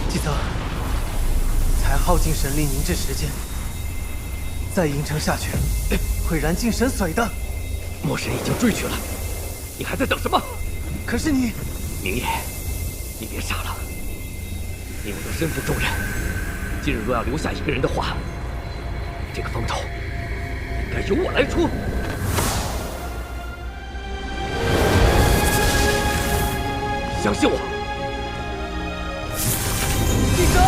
纪泽，才耗尽神力凝滞时间，再硬撑下去，会燃尽神髓的。魔神已经追去了，你还在等什么？可是你，明夜，你别傻了。你我都身负重任，今日若要留下一个人的话，这个风头应该由我来出。相信我。纪泽。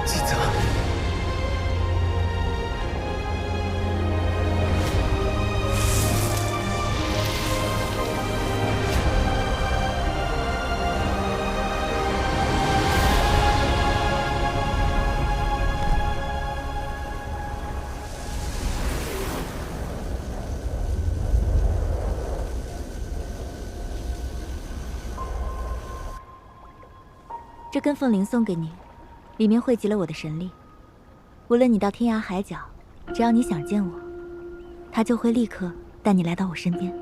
纪泽。这根凤铃送给你，里面汇集了我的神力。无论你到天涯海角，只要你想见我，它就会立刻带你来到我身边。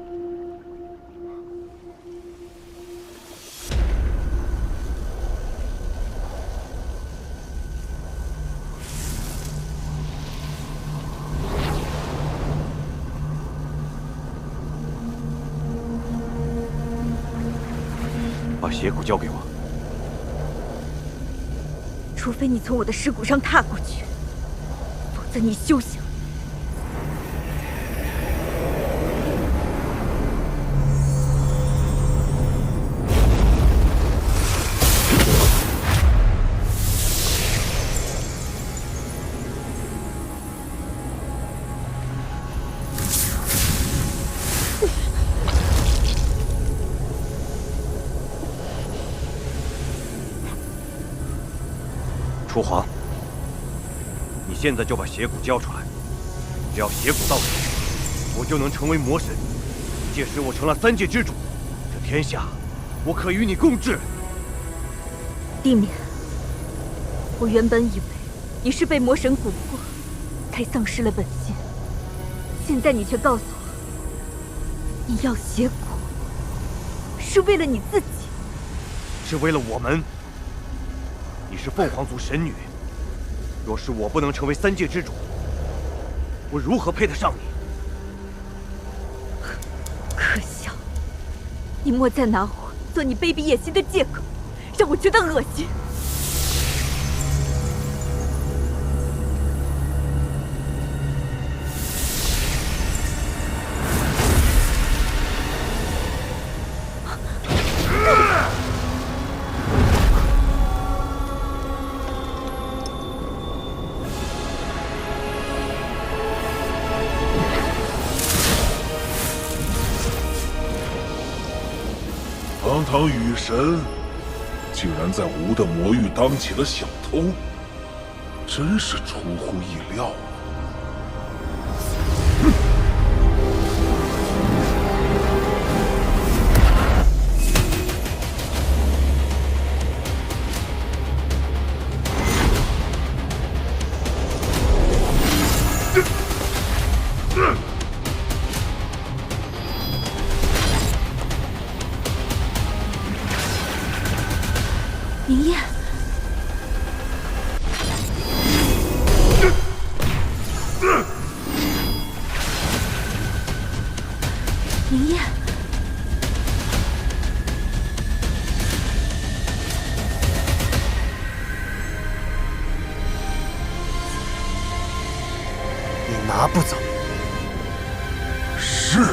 把邪骨交给我。除非你从我的尸骨上踏过去，否则你休想。楚皇，你现在就把邪骨交出来。只要邪骨到手，我就能成为魔神。届时我成了三界之主，这天下我可与你共治。地面，我原本以为你是被魔神蛊惑，才丧失了本心。现在你却告诉我，你要邪骨，是为了你自己，是为了我们。你是凤凰族神女，若是我不能成为三界之主，我如何配得上你？可笑！你莫再拿我做你卑鄙野心的借口，让我觉得恶心。堂堂雨神，竟然在吴的魔域当起了小偷，真是出乎意料啊！明夜，明夜，你拿不走。是吗？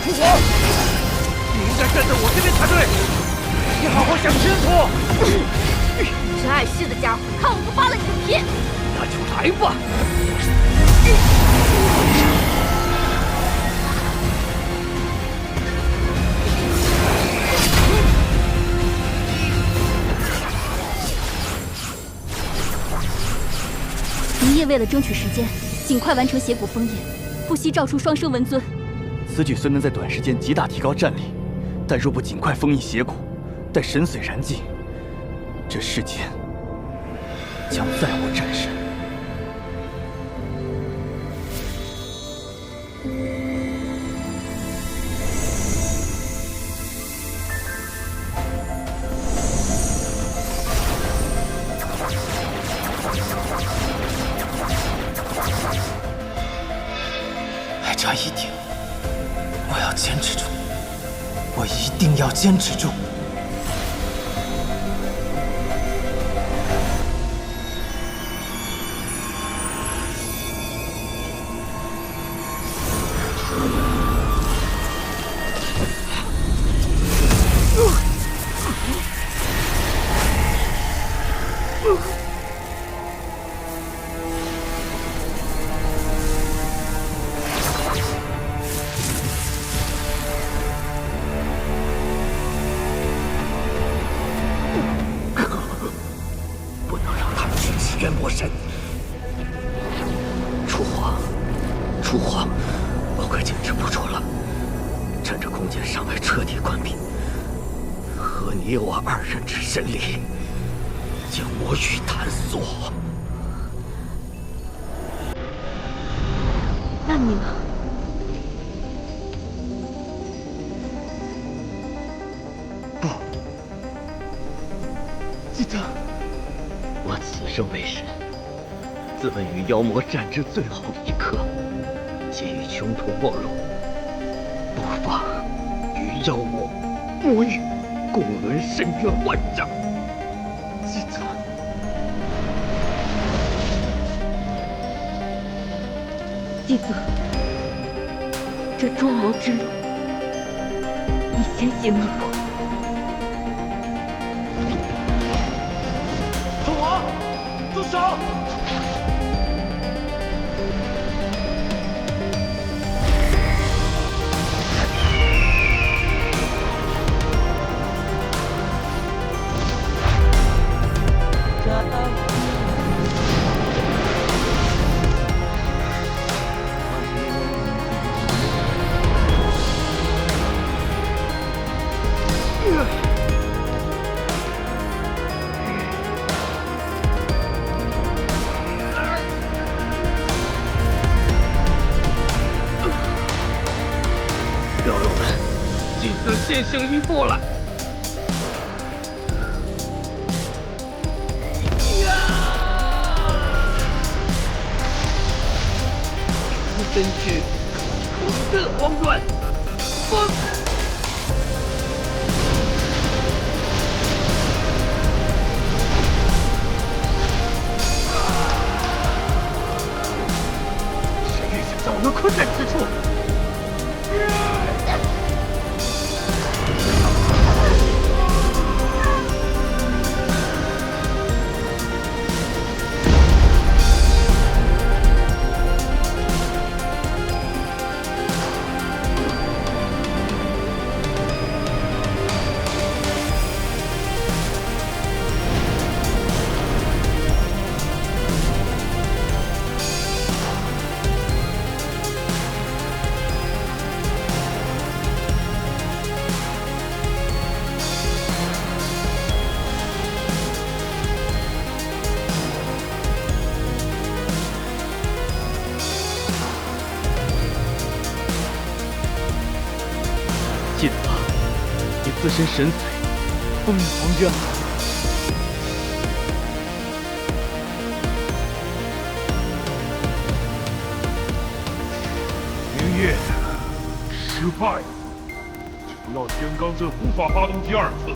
楚火，你应该站在我这边才对。你好好想清楚。这碍事的家伙，看我不扒了你的皮！那就来吧。明夜为了争取时间，尽快完成邪骨封印，不惜召出双生文尊。此举虽能在短时间极大提高战力，但若不尽快封印邪骨，待神髓燃尽，这世间将再无战神。还差一点，我要坚持住，我一定要坚持住。不能让他们去支援魔神。楚皇，楚皇，我快坚持不住了。趁着空间尚未彻底关闭，和你我二人之神力，将魔域探索。那你呢？记得，我此生为神，自问与妖魔战至最后一刻，皆已穷途末路，不妨与妖魔魔域共论深渊万丈。记得，继子，这捉魔之路，你先行一步。父王，住手！妖友们，继子先行一步了。身躯重振黄砖，风。谁也想在我的困难之处。记得吧，你自身神髓封印黄渊。明夜失败了，只要天罡阵无法发动第二次，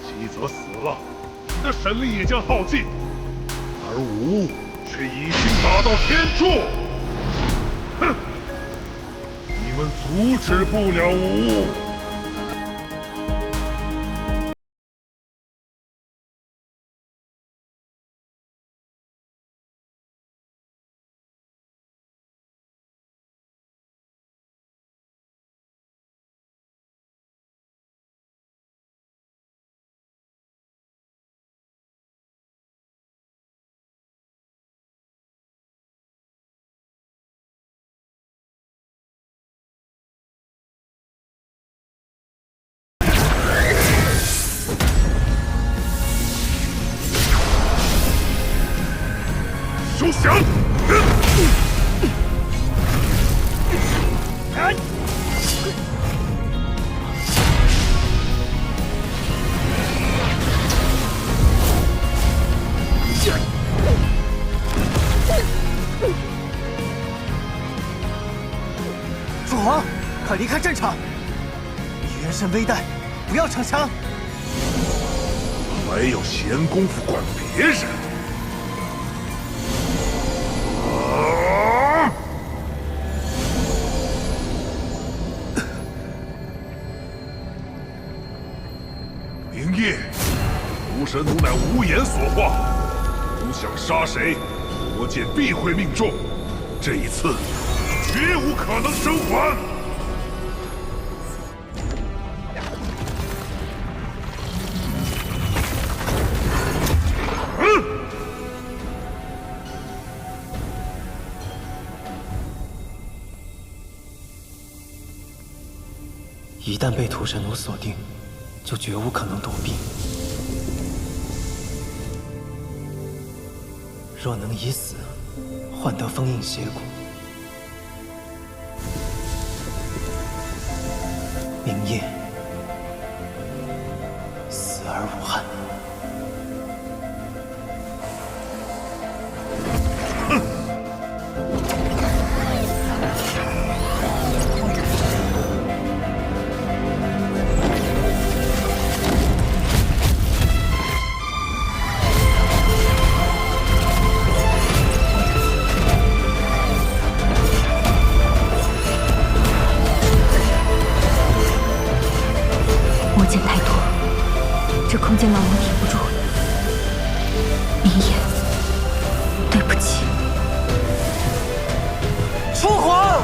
姬泽死了，你的神力也将耗尽，而吾却已经达到天柱。哼！你你们阻止不了吾。休想！主皇，快离开战场！以元神微带，不要逞强。还有闲工夫管别人？明夜，屠神奴乃无言所化，吾想杀谁，魔剑必会命中。这一次，绝无可能生还。一旦被屠神奴锁定，就绝无可能躲避。若能以死换得封印邪骨，明夜死而无憾。魔剑太多，这空间牢笼抵不住。明夜，对不起。初皇，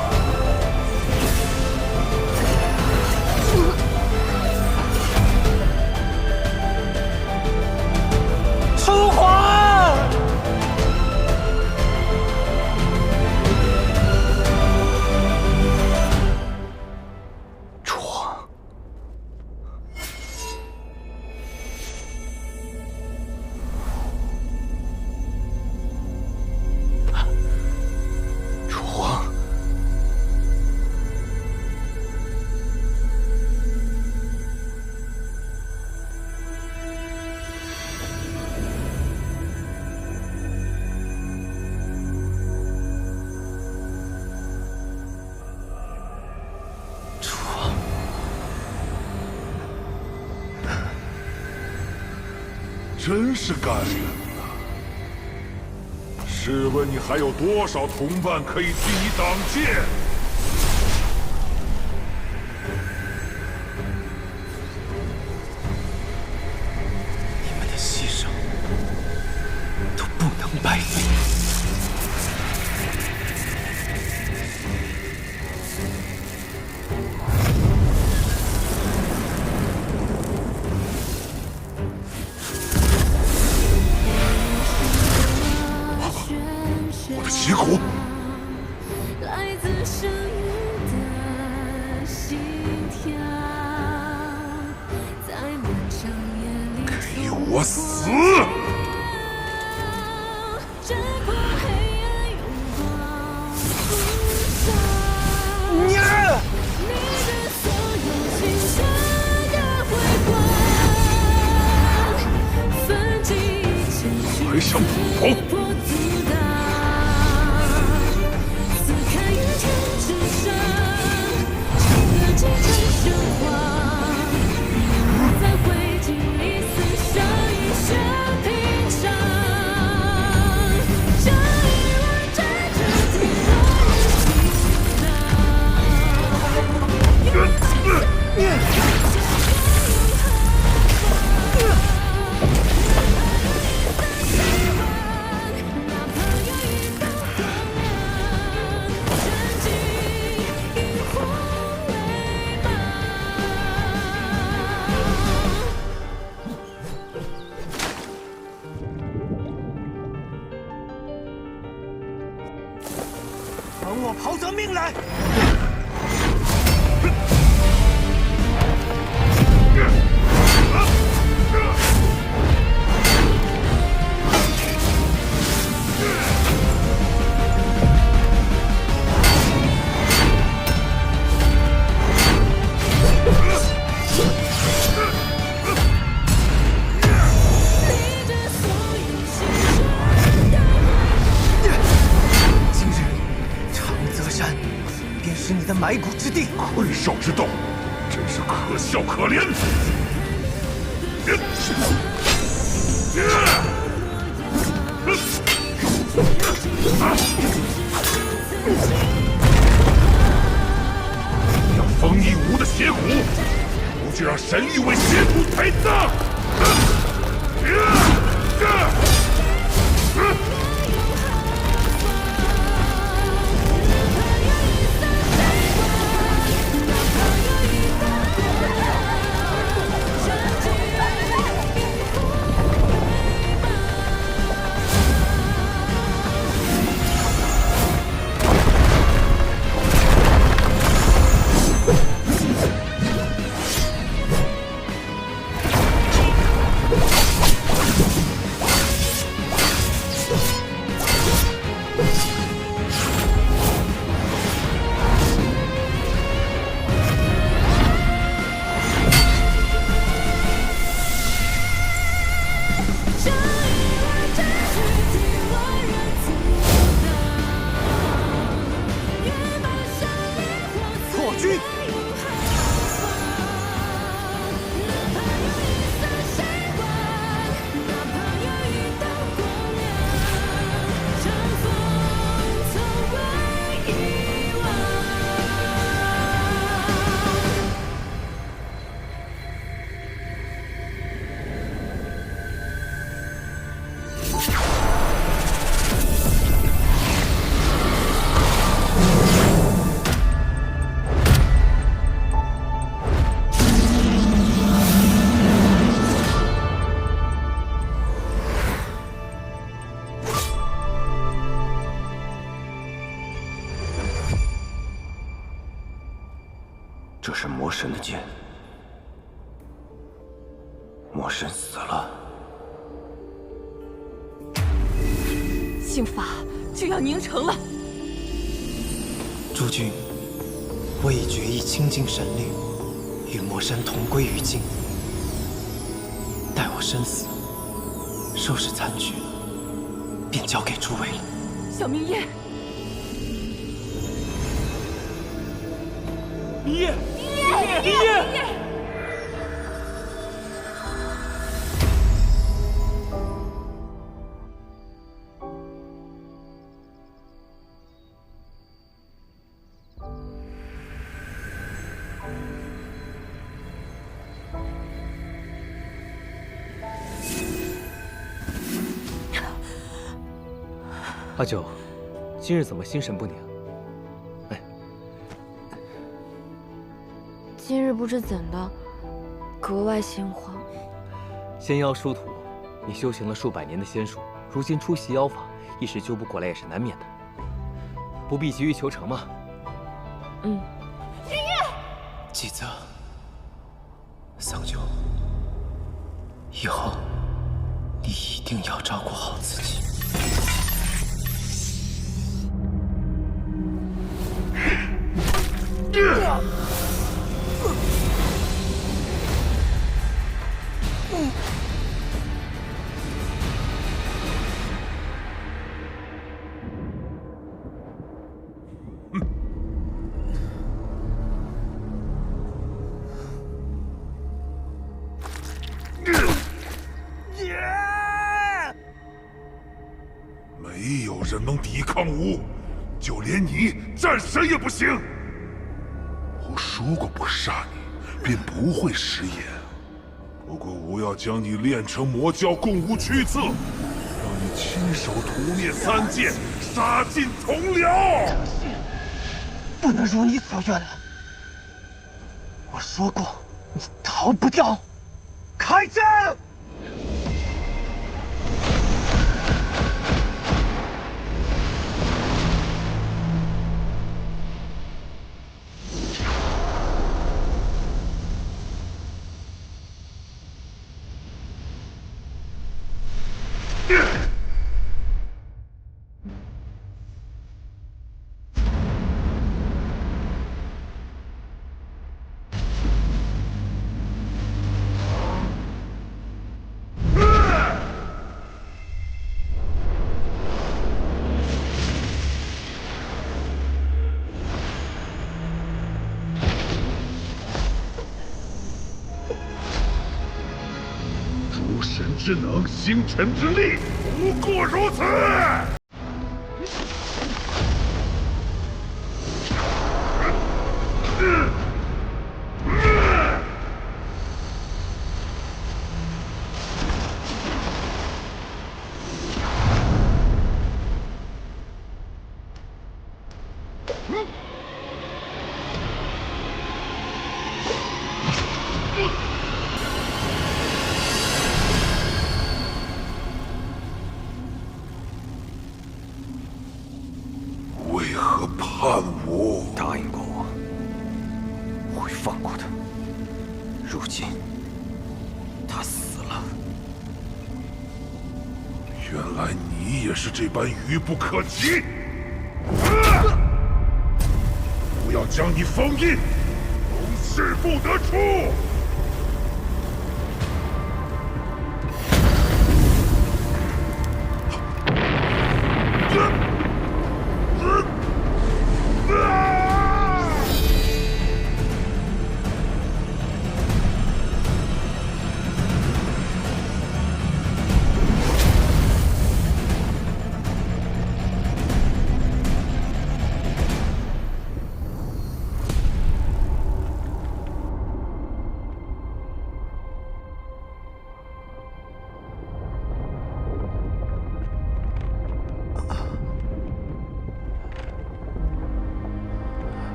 初皇，楚皇。楚皇，楚皇，真是感人呐！试问你还有多少同伴可以替你挡剑？你们的牺牲都不能白费。我的邪骨，来自声音的心跳，在漫长夜里给我死！这破黑暗拥抱不上，你的所有青春的辉煌，奋起一切还想跑？破阻挡。撕开云天之上，整个季节升华，在灰烬里厮杀，一生平常。这一轮战争，天落人心埋骨之地。魁少之斗，真是可笑可怜。让风一无的邪骨，不就让神域为邪骨陪葬？这是魔神的剑，魔神死了，刑法就要凝成了。诸君，我已决意清净神力，与魔神同归于尽。待我身死，收拾残局，便交给诸位了。小明夜，明夜，明夜。阿九，今日怎么心神不宁？哎，今日不知怎的，格外心慌。仙妖殊途，你修行了数百年的仙术，如今出袭妖法，一时救不过来也是难免的。不必急于求成嘛。嗯。纪泽，桑九，以后你一定要照顾好自己。没有人能抵抗吾，就连你战神也不行。我说过不杀你，便不会食言。不过吾要将你炼成魔教，供吾驱策，让你亲手屠灭三界，杀尽同僚。不能如你所愿了。我说过，你逃不掉。开战！只能星辰之力，不过如此。为何叛我？答应过我，会放过他。如今，他死了。原来你也是这般愚不可及！不要将你封印，永世不得出！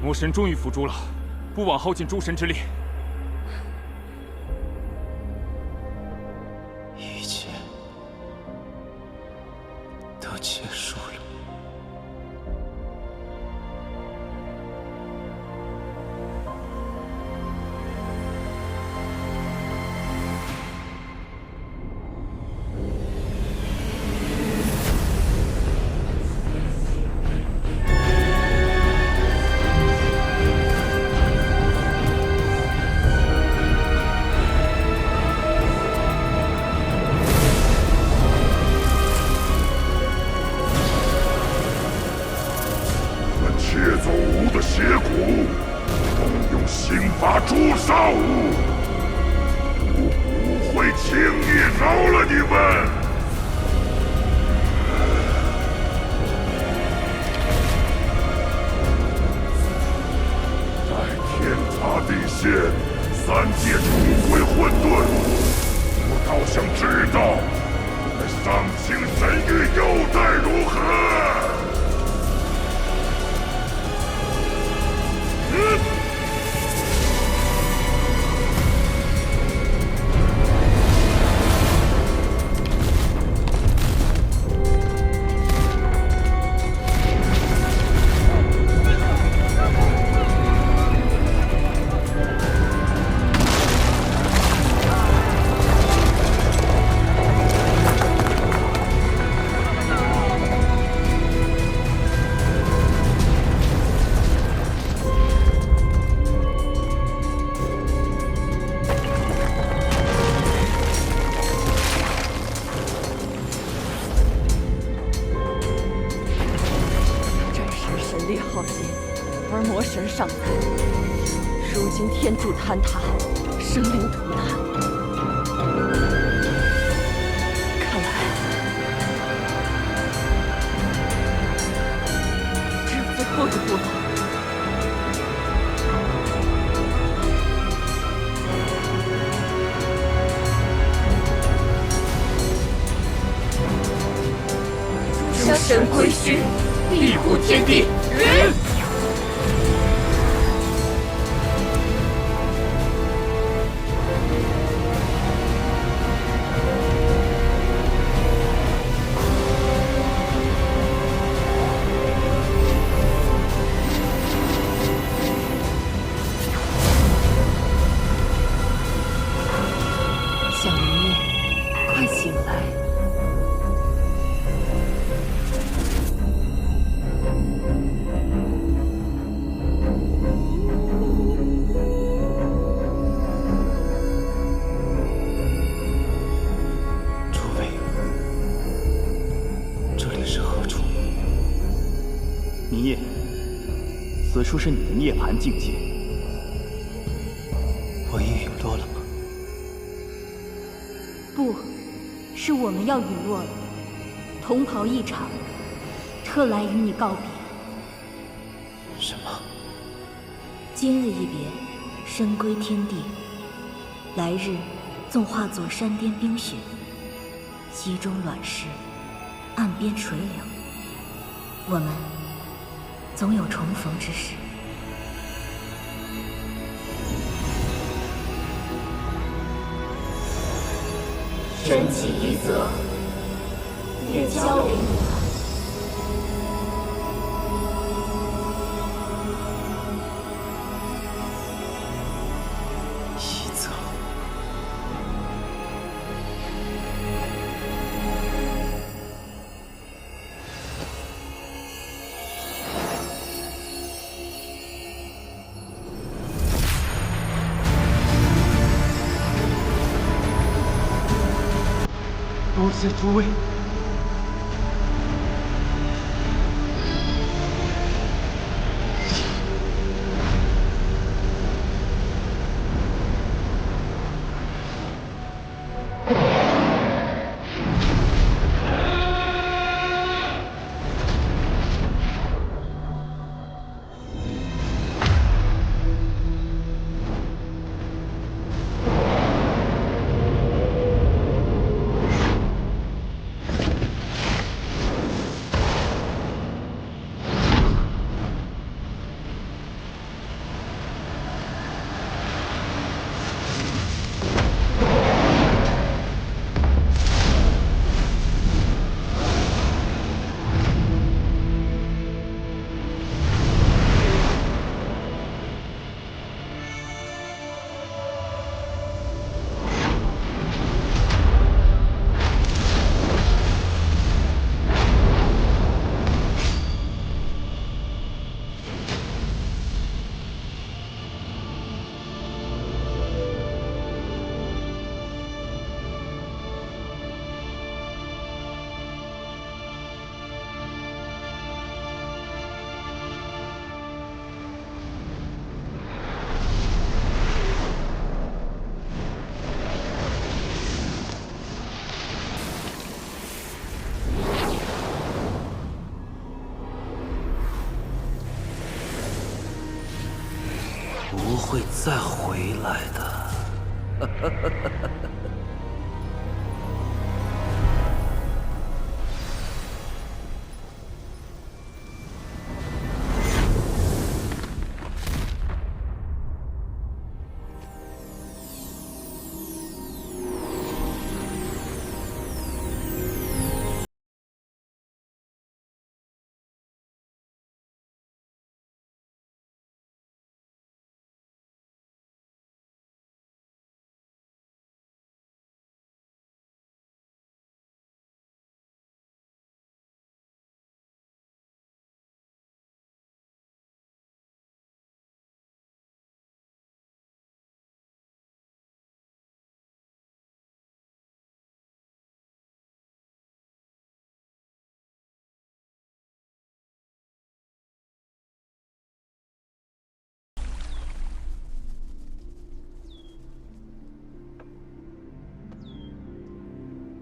魔神终于伏诛了，不枉耗尽诸神之力。一切都结束了。窃走吾的邪骨，动用刑法诛杀吾，吾不会轻易饶了你们。在天塌地陷、三界重回混沌，我倒想知道，那上清神域又待如何？力耗尽，而魔神尚在。如今天柱坍塌，生灵涂炭，看来只有最后一步了。诸神归虚，庇护天地。小明，快醒来！说是你的涅槃境界。我已陨落了吗？不，是我们要陨落了。同袍一场，特来与你告别。什么？今日一别，身归天地。来日纵化作山巅冰雪，溪中卵石，岸边垂柳。我们总有重逢之时。身起一则，愿交给你了。一则。多谢诸位。不会再回来的。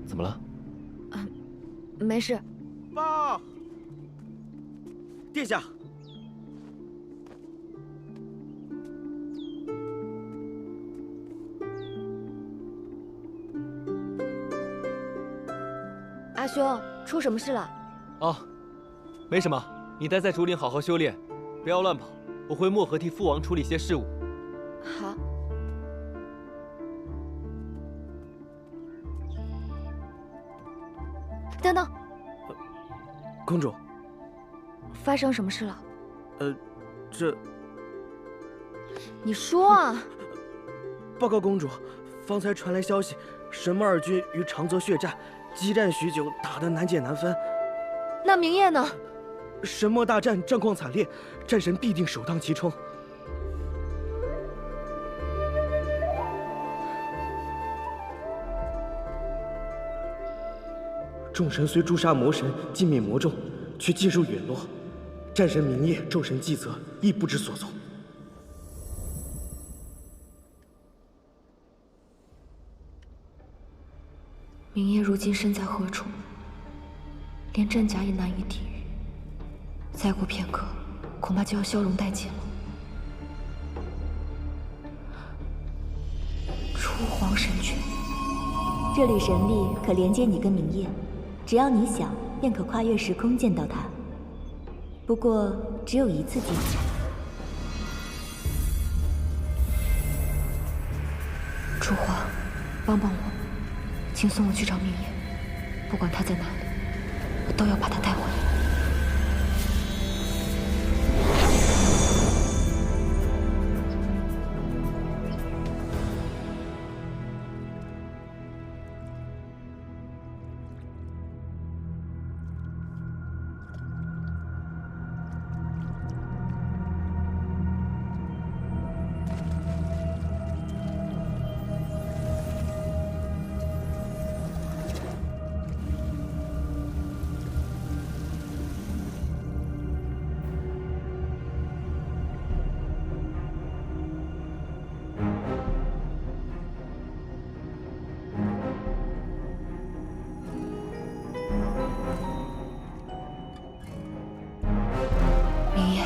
怎么了？没事。报，殿下。阿兄，出什么事了？哦，没什么，你待在竹林好好修炼，不要乱跑。我回漠河替父王处理些事务。好。等等，公主，发生什么事了？这……你说啊！报告公主，方才传来消息，神魔二军与长泽血战，激战许久，打得难解难分。那明夜呢？神魔大战战况惨烈，战神必定首当其冲。众神虽诛杀魔神，尽灭魔众，却尽数陨落。战神明业、众神祭泽亦不知所踪。明夜如今身在何处？连战甲也难以抵御，再过片刻，恐怕就要消融殆尽了。初皇神诀，这缕神力可连接你跟明夜，只要你想，便可跨越时空见到他。不过只有一次机会。初皇，帮帮我，请送我去找明夜，不管他在哪里，我都要把他带回来。明夜，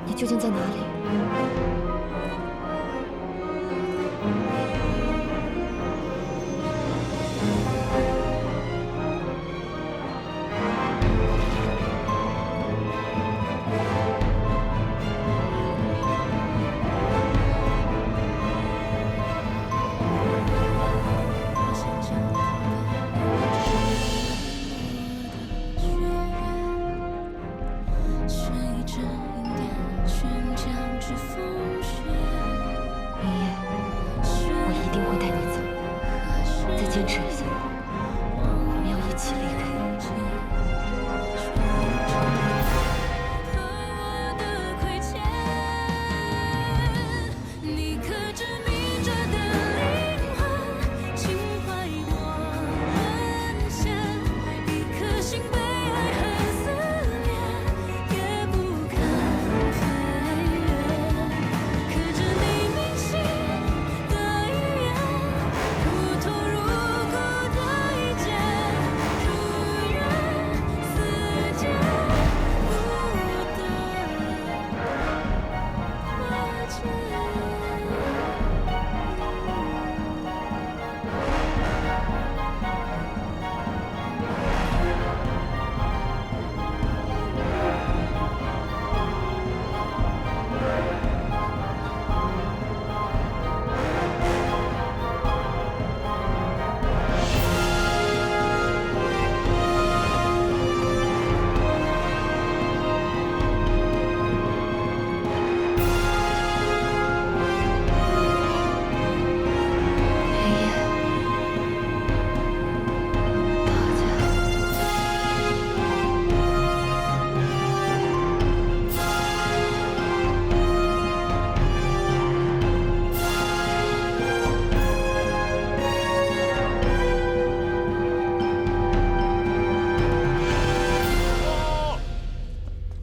你究竟在哪里？坚持一下，我们要一起离开。你刻着你着的灵魂，情怀我沦陷，一颗心被爱恨撕裂，也不肯飞远。刻着你铭心的语言，如同入骨的一剑，如愿似箭，不得而见。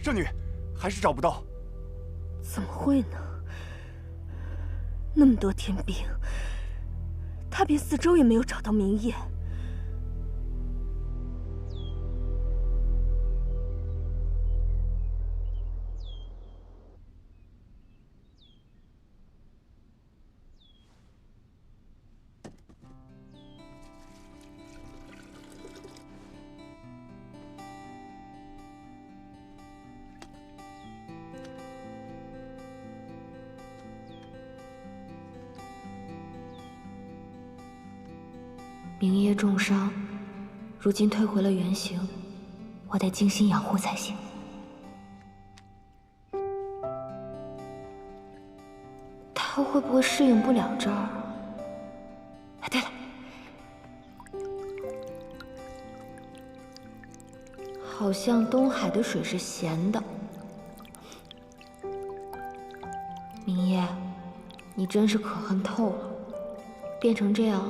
圣女，还是找不到。怎么会呢？那么多天兵，踏遍四周也没有找到明夜。明夜重伤，如今退回了原形，我得精心养护才行。他会不会适应不了这儿？哎，对了，好像东海的水是咸的。明夜，你真是可恨透了，变成这样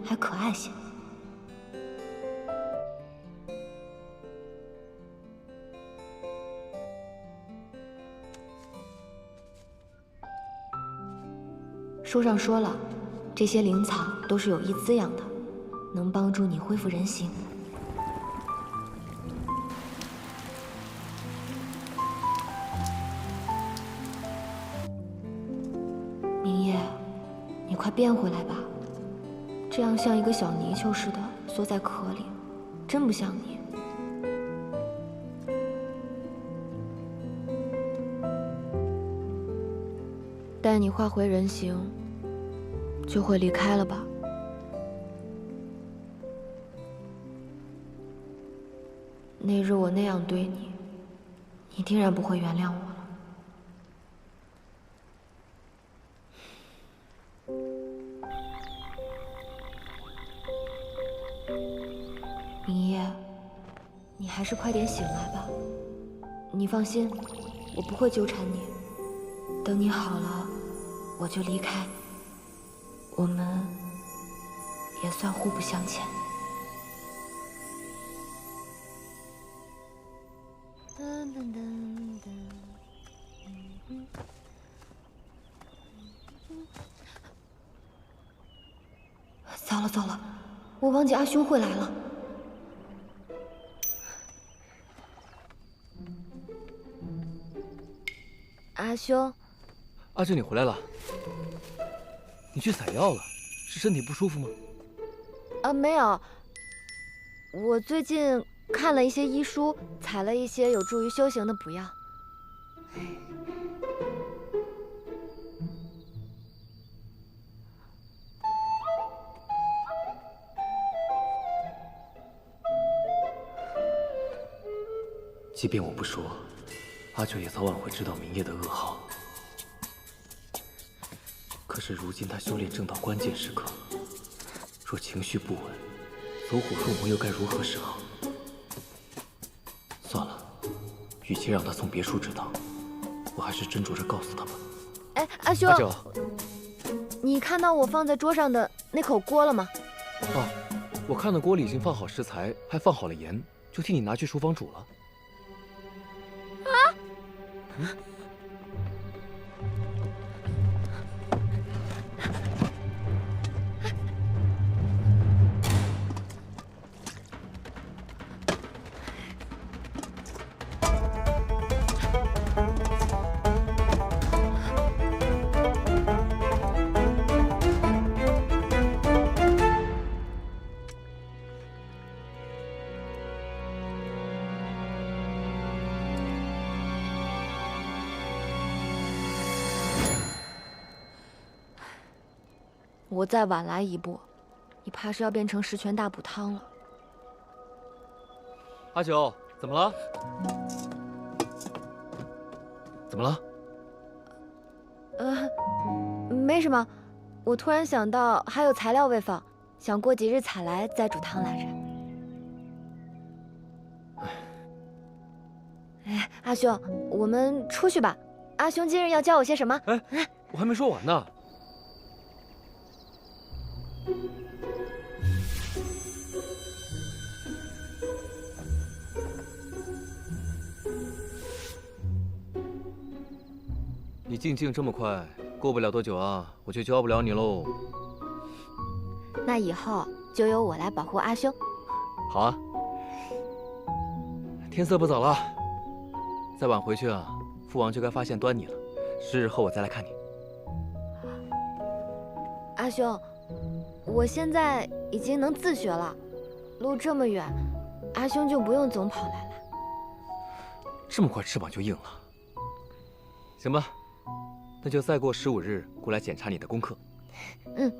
还可爱些。书上说了，这些灵草都是有益滋养的，能帮助你恢复人形。明夜，你快变回来吧，这样像一个小泥鳅似的缩在壳里，真不像你。待你化回人形，就会离开了吧？那日我那样对你，你定然不会原谅我了。明夜，你还是快点醒来吧。你放心，我不会纠缠你。等你好了，我就离开。我们也算互不相欠。糟了糟了，我忘记阿兄会来了。阿兄，阿俊，你回来了。你去采药了，是身体不舒服吗？没有。我最近看了一些医书，采了一些有助于修行的补药。即便我不说，阿九也早晚会知道明夜的噩耗。可是如今他修炼正到关键时刻，若情绪不稳，走火入魔又该如何是好？算了，与其让他从别处知道，我还是斟酌着告诉他吧。哎，阿兄，阿九，你看到我放在桌上的那口锅了吗？哦，我看到锅里已经放好食材，还放好了盐，就替你拿去书房煮了。我再晚来一步，你怕是要变成十全大补汤了。阿九，怎么了？怎么了？没什么，我突然想到还有材料未放，想过几日采来再煮汤来着。哎，阿兄，我们出去吧。阿兄今日要教我些什么？哎，我还没说完呢。你进境这么快，过不了多久啊，我就教不了你喽。那以后就由我来保护阿兄。好啊。天色不早了，再晚回去啊，父王就该发现端倪了。10日后我再来看你。阿兄，我现在已经能自学了，路这么远，阿兄就不用总跑来了。这么快翅膀就硬了？行吧。那就再过15日过来检查你的功课。嗯。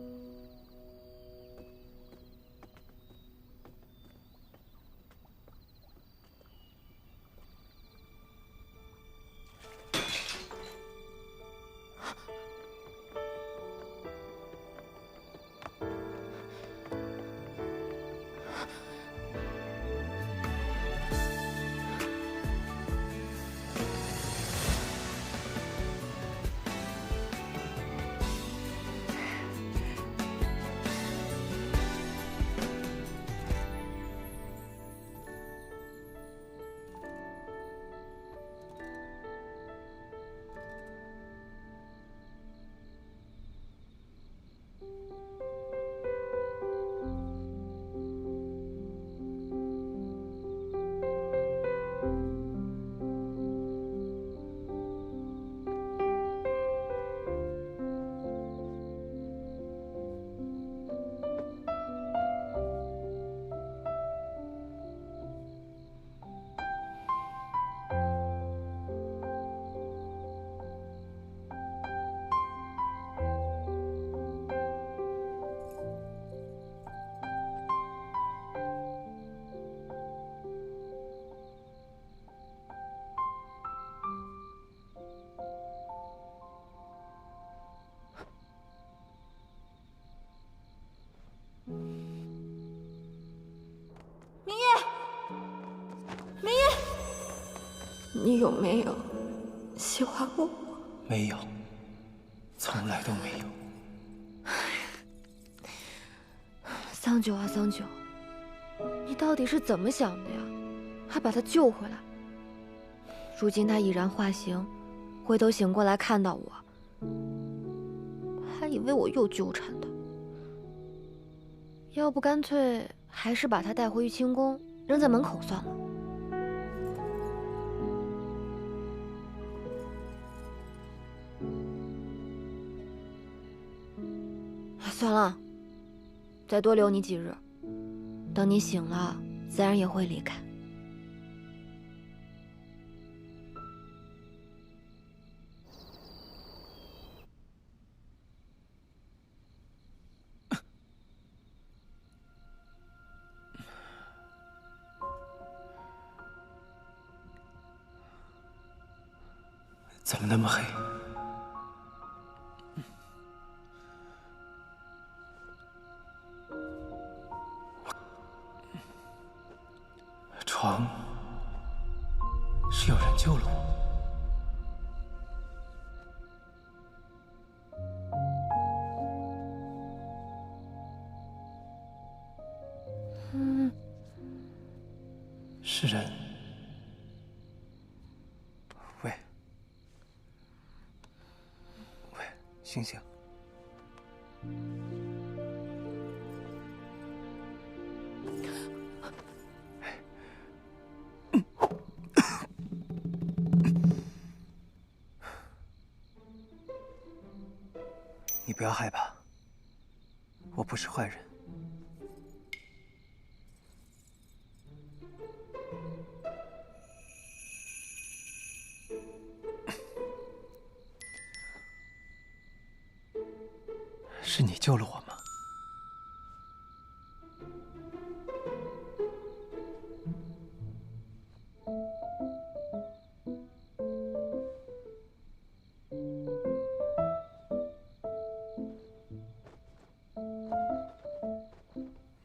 你有没有喜欢过我？没有，从来都没有。桑九啊，桑九，你到底是怎么想的呀？还把他救回来。如今他已然化形，回头醒过来看到我，还以为我又纠缠他。要不干脆还是把他带回玉清宫，扔在门口算了。算了，再多留你几日，等你醒了，自然也会离开。怎么那么黑？床是有人救了我。是人。喂，醒醒！你不要害怕，我不是坏人。是你救了我吗？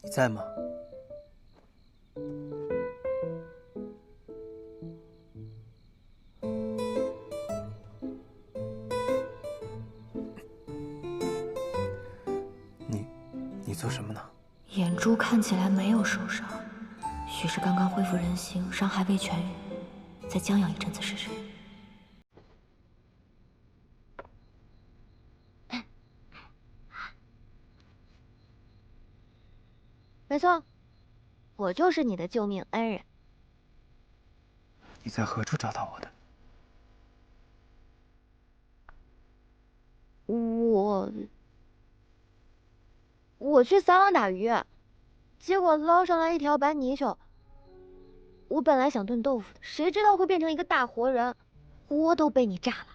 你在吗？你做什么呢？眼珠看起来没有受伤，许是刚刚恢复人形，伤还未痊愈，再将养一阵子试试。没错，我就是你的救命恩人。你在何处找到我的？我去撒网打鱼，结果捞上来一条白泥鳅。我本来想炖豆腐的，谁知道会变成一个大活人，锅都被你炸了。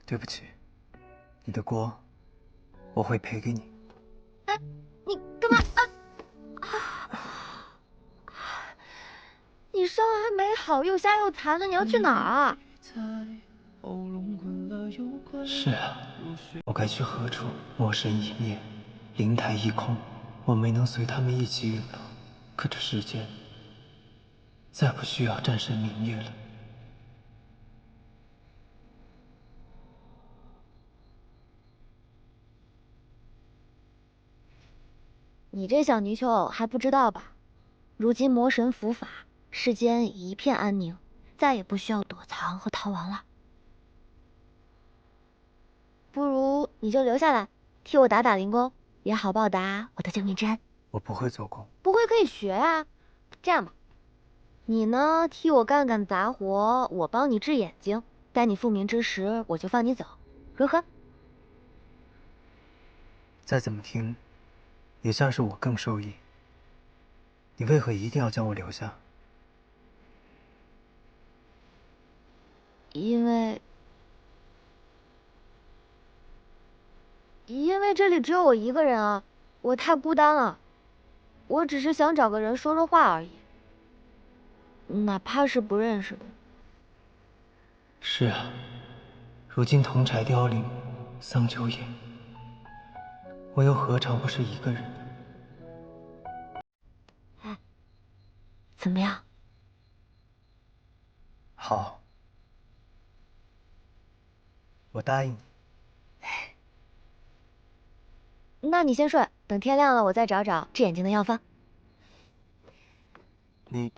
对不起，你的锅我会赔给你。哎，你干嘛你伤还没好，又瞎又残的，你要去哪儿啊？是啊，我该去何处？魔神已灭，灵台已空，我没能随他们一起陨落。可这世间再不需要战神明月了。你这小泥鳅还不知道吧？如今魔神伏法，世间一片安宁，再也不需要躲藏和逃亡了。不如你就留下来，替我打打灵功，也好报答我的救命之恩。我不会做工，不会可以学啊。这样吧，你呢替我干干杂活，我帮你治眼睛，待你复明之时，我就放你走，如何？再怎么听，也像是我更受益。你为何一定要将我留下？因为这里只有我一个人啊，我太孤单了。我只是想找个人说说话而已，哪怕是不认识的。是啊，如今铜柴凋零，桑丘野，我又何尝不是一个人？哎，怎么样？好，我答应你。那你先睡，等天亮了我再找找治眼睛的药方。你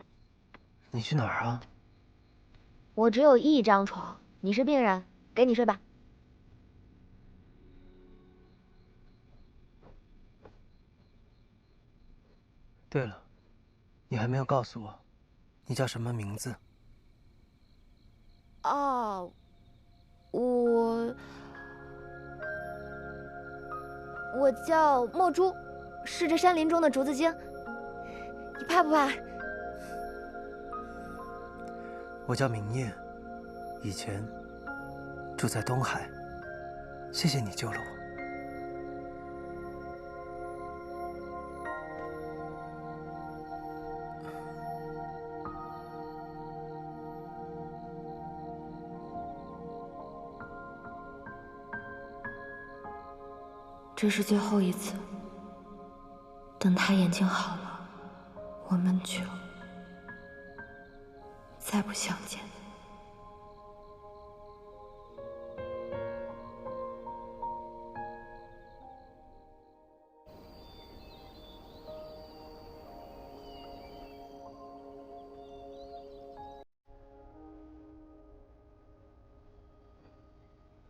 去哪儿啊？我只有一张床，你是病人，给你睡吧。对了，你还没有告诉我，你叫什么名字？哦，我叫墨珠，是这山林中的竹子精。你怕不怕？我叫明夜，以前住在东海，谢谢你救了我。这是最后一次，等他眼睛好了，我们就再不相见。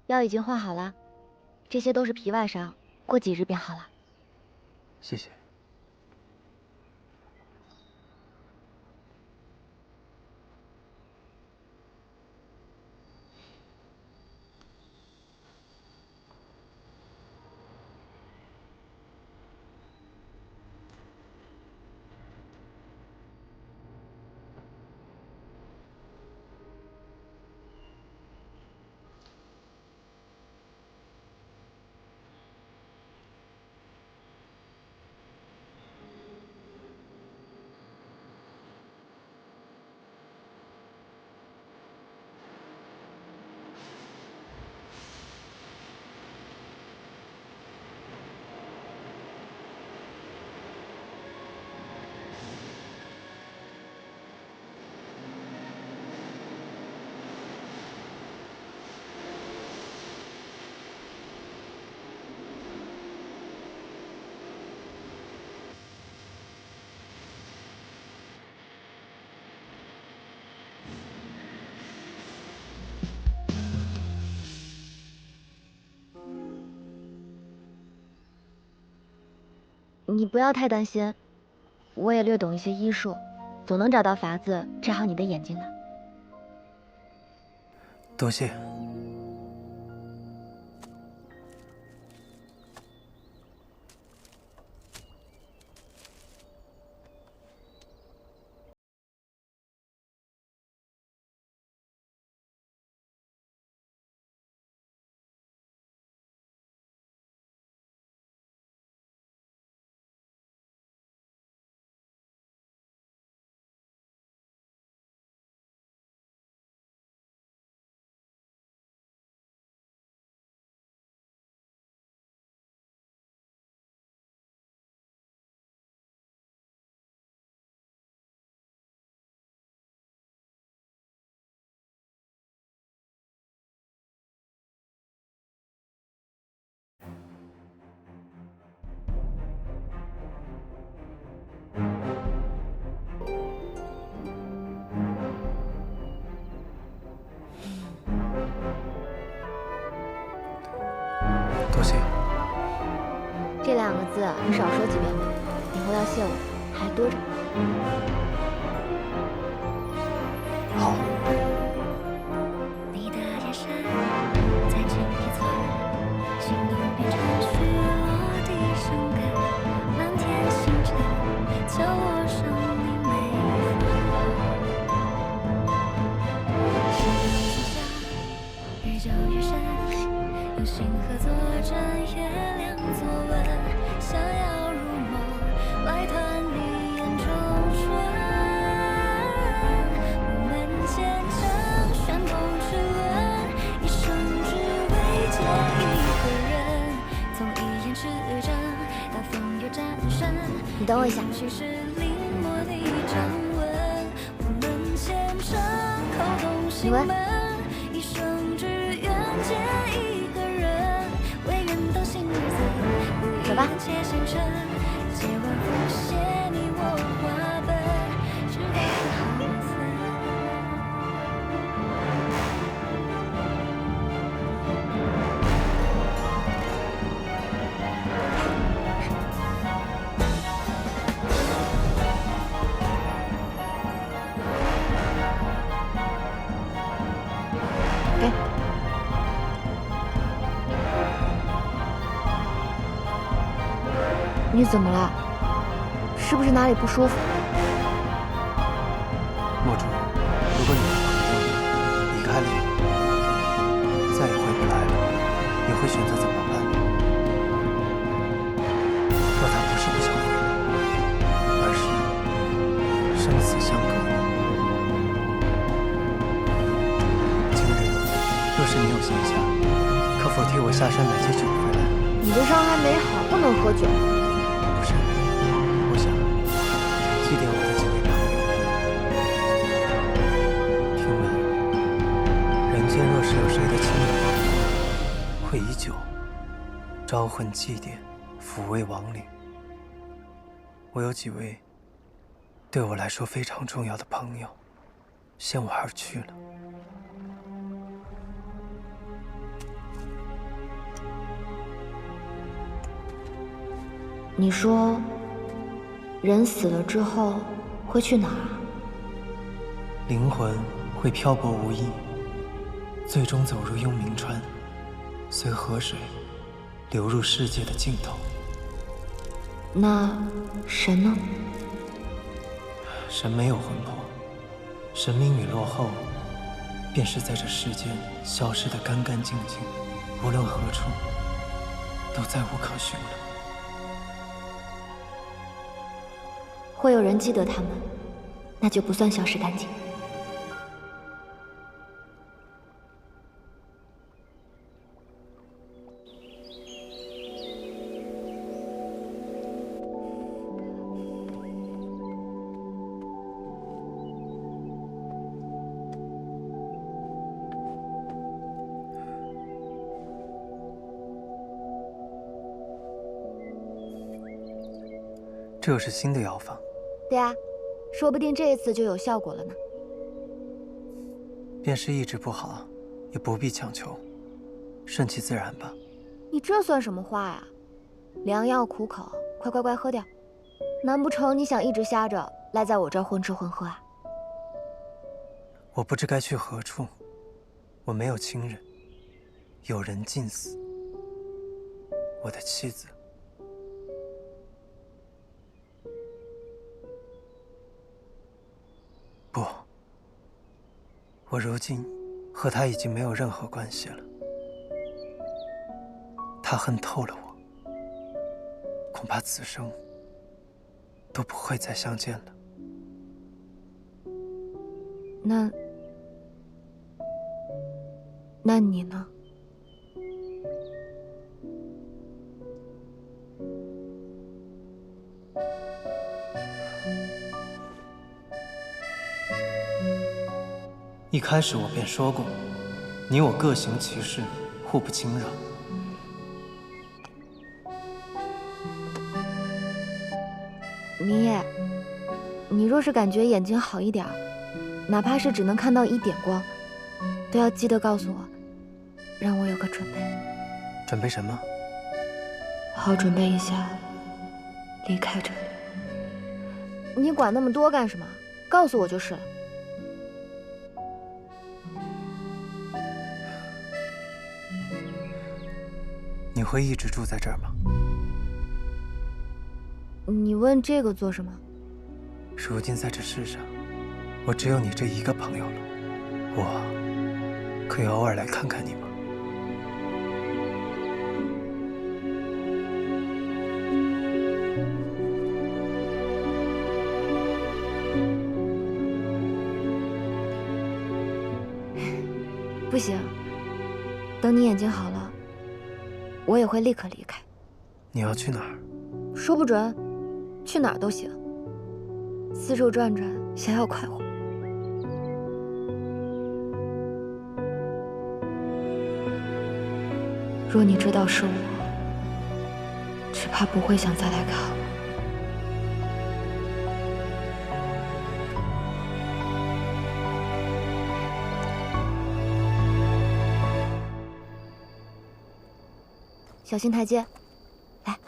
药已经换好了，这些都是皮外伤，过几日便好了。谢谢。你不要太担心，我也略懂一些医术，总能找到法子治好你的眼睛的。多谢。多谢。这2个字你少说几遍吧，以后要谢我还多着。好。你的眼神在镜里钻，心动变成虚落地生根，满天星辰敲落上你眉峰。星下日久日深，用心合作枕月亮作吻，想要入梦来探你眼中春。我们虔诚旋风齿轮，一生只为见一个人，从一眼之争到风月战胜。你等我一下。其实临摹你掌纹，我们虔诚口动。文。一生只愿见一个人，唯愿到心日醉，走吧。且现成，借晚风写你我话本，直到红尘。你怎么了？是不是哪里不舒服？墨竹，如果你的朋友离开了你，再也回不来了，你会选择怎么办？若他不是不想回来，而是生死相隔呢？今日若是你有闲暇，可否替我下山买些酒回来？你的伤还没好，不能喝酒。不是，我想祭奠我的几位朋友。听闻人间若是有谁的亲人，会以酒招魂祭奠，抚慰亡灵。我有几位对我来说非常重要的朋友，先我而去了。你说，人死了之后会去哪儿啊？灵魂会漂泊无依，最终走入幽冥川，随河水流入世界的尽头。那神呢？神没有魂魄，神明陨落后，便是在这世间消失得干干净净，无论何处，都再无可寻了。会有人记得他们，那就不算消失干净。这又是新的药方。对啊，说不定这一次就有效果了呢。便是意志不好，也不必强求，顺其自然吧。你这算什么话呀？良药苦口，快乖乖喝掉。难不成你想一直瞎着赖在我这儿混吃混喝啊？我不知该去何处，我没有亲人，有人尽死，我的妻子。不，我如今和他已经没有任何关系了。他恨透了我，恐怕此生都不会再相见了。那你呢？一开始我便说过，你我各行其事，互不侵扰。明夜，你若是感觉眼睛好一点，哪怕是只能看到一点光，都要记得告诉我，让我有个准备。准备什么？好准备一下离开这里。你管那么多干什么？告诉我就是了。你会一直住在这儿吗？你问这个做什么？如今在这世上，我只有你这一个朋友了，我可以偶尔来看看你吗？不行，等你眼睛好了，我也会立刻离开。你要去哪儿？说不准，去哪儿都行。四处转转，想要快活。若你知道是我，只怕不会想再来看我。小心台阶，来。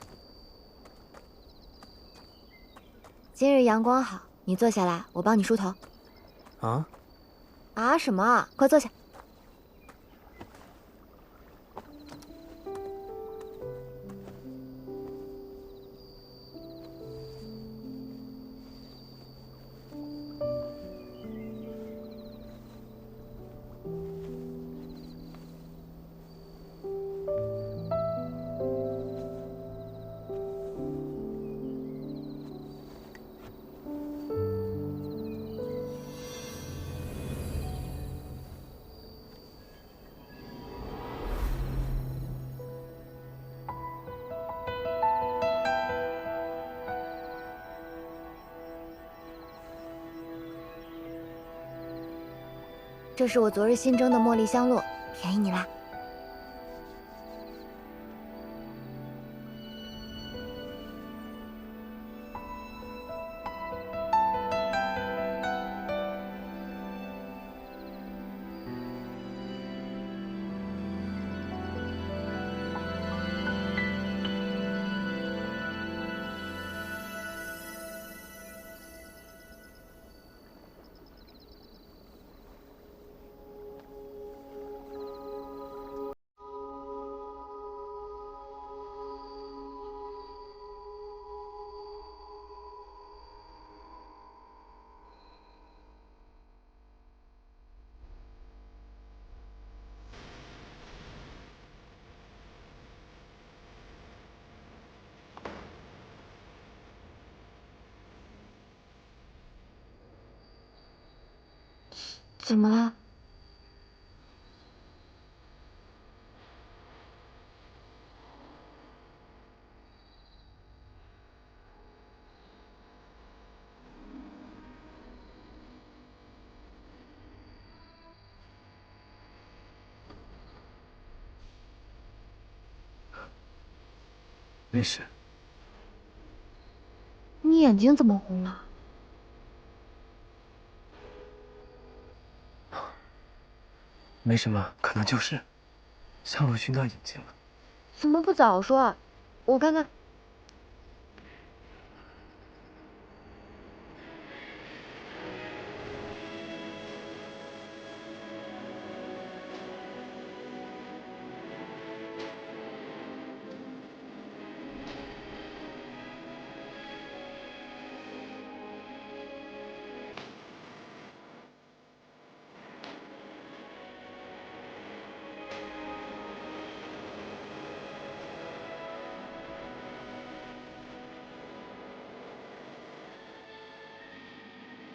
今日阳光好，你坐下来，我帮你梳头。啊？啊什么啊？快坐下。这是我昨日新蒸的茉莉香露，便宜你啦。怎么了？没事。你眼睛怎么红了？没什么，可能就是向若熏到眼睛了。怎么不早说啊？我看看。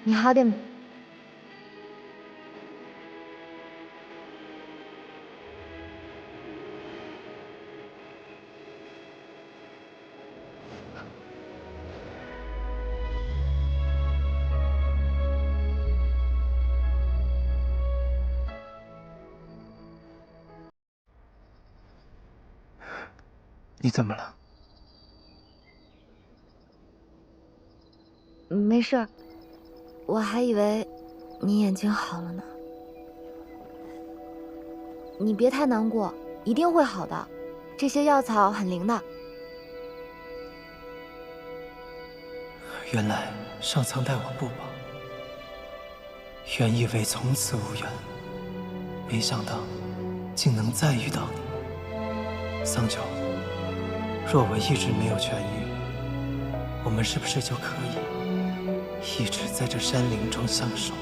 你好点没？你怎么了？没事儿，我还以为你眼睛好了呢。你别太难过，一定会好的。这些药草很灵的。原来上苍待我不薄，原以为从此无缘，没想到竟能再遇到你。桑九，若我一直没有痊愈，我们是不是就可以一直在这山林中相守？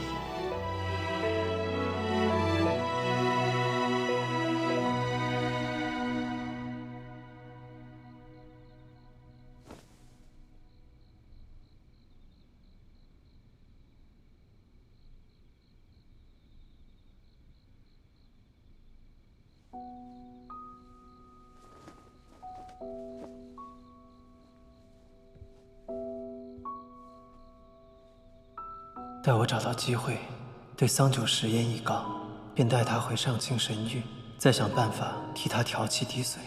待我找到机会，对桑九实言以告，便带他回上清神域，再想办法替他调气滴髓。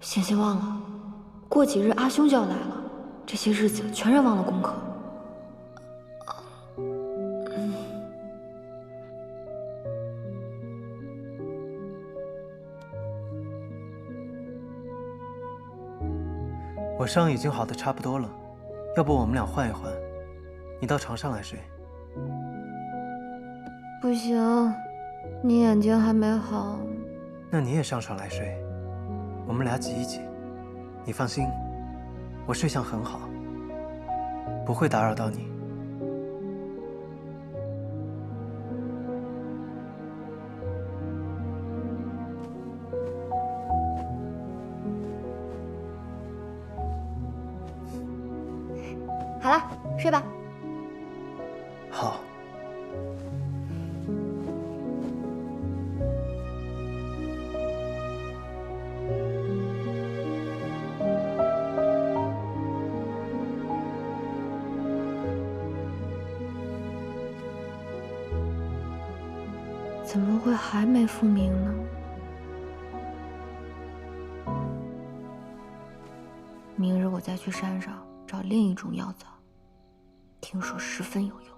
险些忘了，过几日阿兄就要来了，这些日子全然忘了功课。我伤已经好的差不多了，要不我们俩换一换，你到床上来睡。不行，你眼睛还没好。那你也上床来睡，我们俩挤一挤。你放心，我睡相很好，不会打扰到你。好了，睡吧。好。怎么会还没复明呢？明日我再去山上找另一种药草，听说十分有用。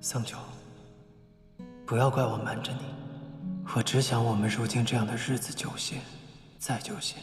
桑九，不要怪我瞒着你，我只想我们如今这样的日子久些，再久些。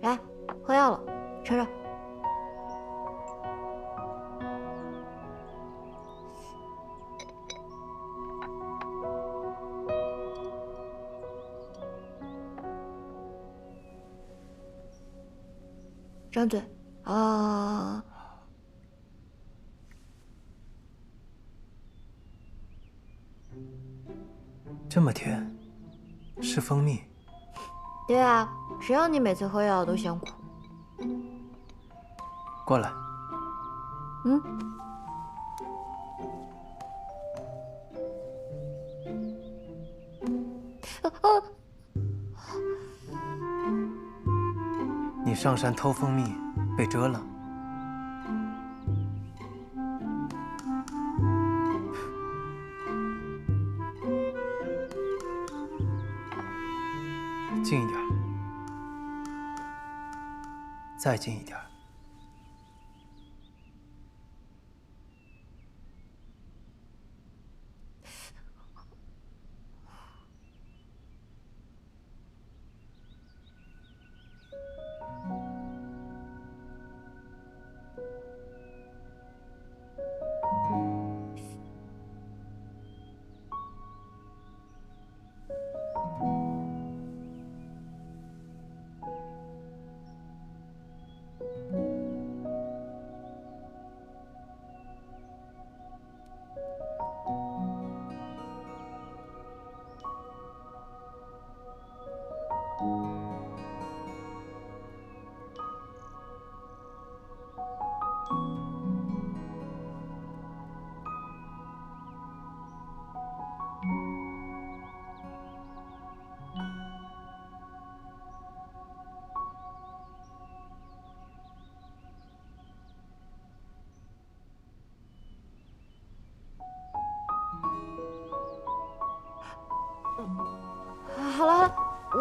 来，喝药了，吃着。张嘴啊！这么甜，是蜂蜜。对啊，谁让你每次喝药都嫌苦？过来。嗯。你上山偷蜂蜜，被蛰了。近一点，再近一点。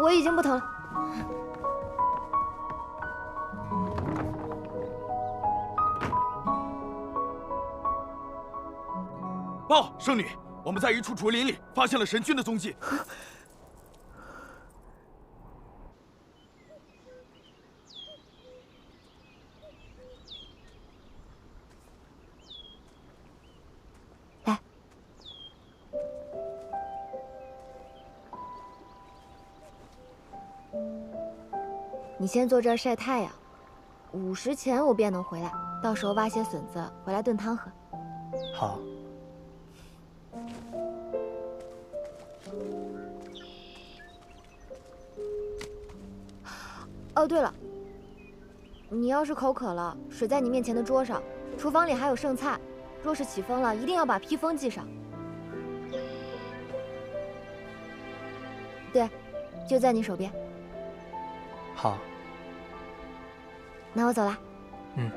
我已经不疼了。报，圣女，我们在一处竹林里发现了神君的踪迹。来，你先坐这儿晒太阳，5时前我便能回来，到时候挖些笋子回来炖汤喝。好。哦，对了，你要是口渴了，水在你面前的桌上，厨房里还有剩菜。若是起风了，一定要把披风系上。对，就在你手边。好。那我走了。嗯。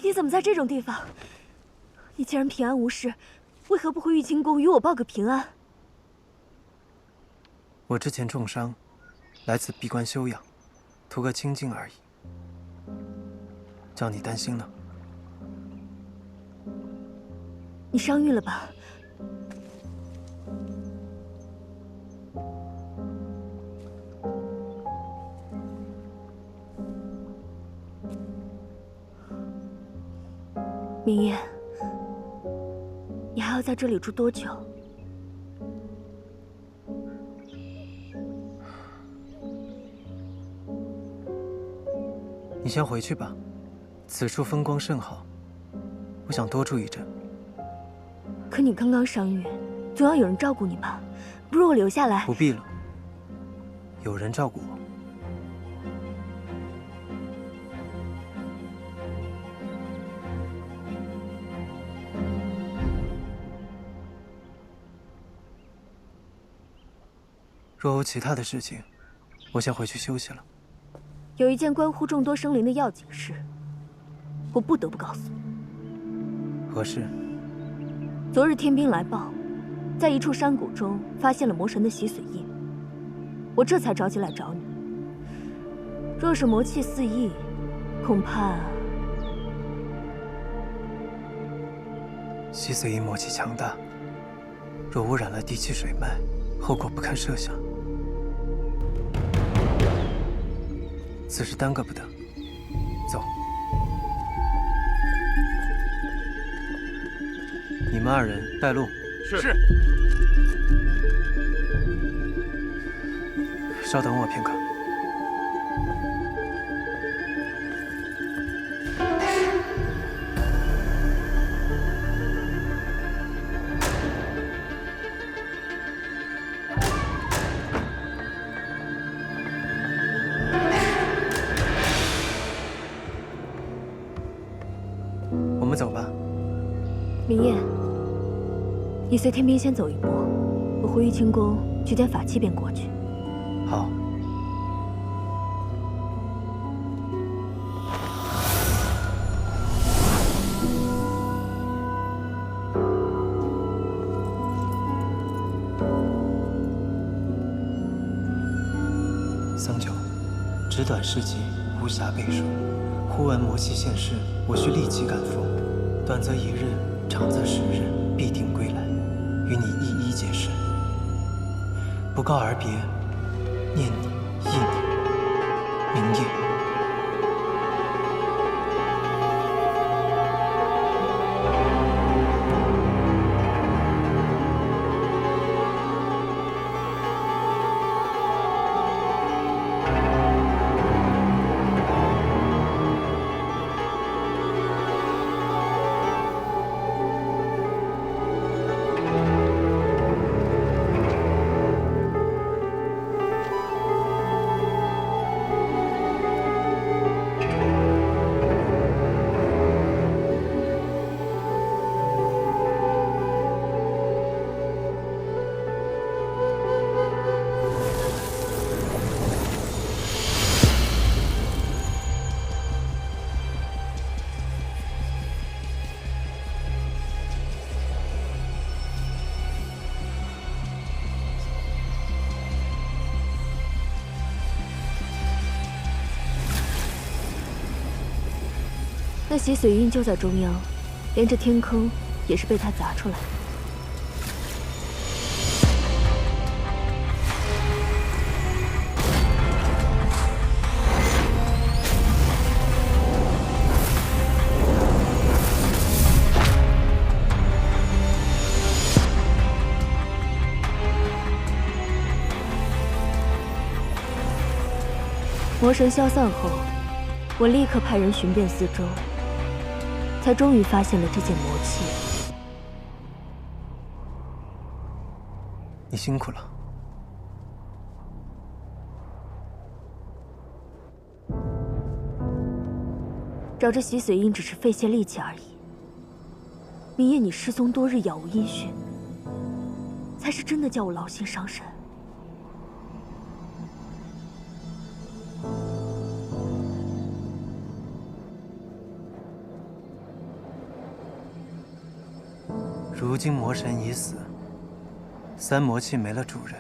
你怎么在这种地方？你既然平安无事，为何不回玉清宫与我报个平安？我之前重伤，来此闭关休养，图个清静而已。叫你担心了。你伤愈了吧？明夜，你还要在这里住多久？你先回去吧，此处风光甚好，我想多住一阵。可你刚刚伤愈，总要有人照顾你吧？不如我留下来。不必了，有人照顾我。若无其他的事情，我先回去休息了。有一件关乎众多生灵的要紧事，我不得不告诉你。何事？昨日天兵来报，在一处山谷中发现了魔神的洗髓印，我这才着急来找你。若是魔气四溢，恐怕……洗髓印魔气强大，若污染了地气水脉，后果不堪设想。此事耽搁不得，走。你们二人带路。是。稍等我片刻。我们走吧。明夜，你随天兵先走一步，我回玉清宫取点法器便过去。好。桑九，纸短事迹，无暇背述。忽闻魔气现世，我需立即赶赴。短则1日，长则10日，必定归来，与你一一解释。不告而别，念你，忆你，明夜。那洗髓印就在中央，连这天坑也是被他砸出来的。魔神消散后，我立刻派人寻遍四周，才终于发现了这件魔器。你辛苦了。找这洗髓印只是费些力气而已。明夜，你失踪多日，杳无音讯，才是真的叫我劳心伤神。如今魔神已死，三魔器没了主人，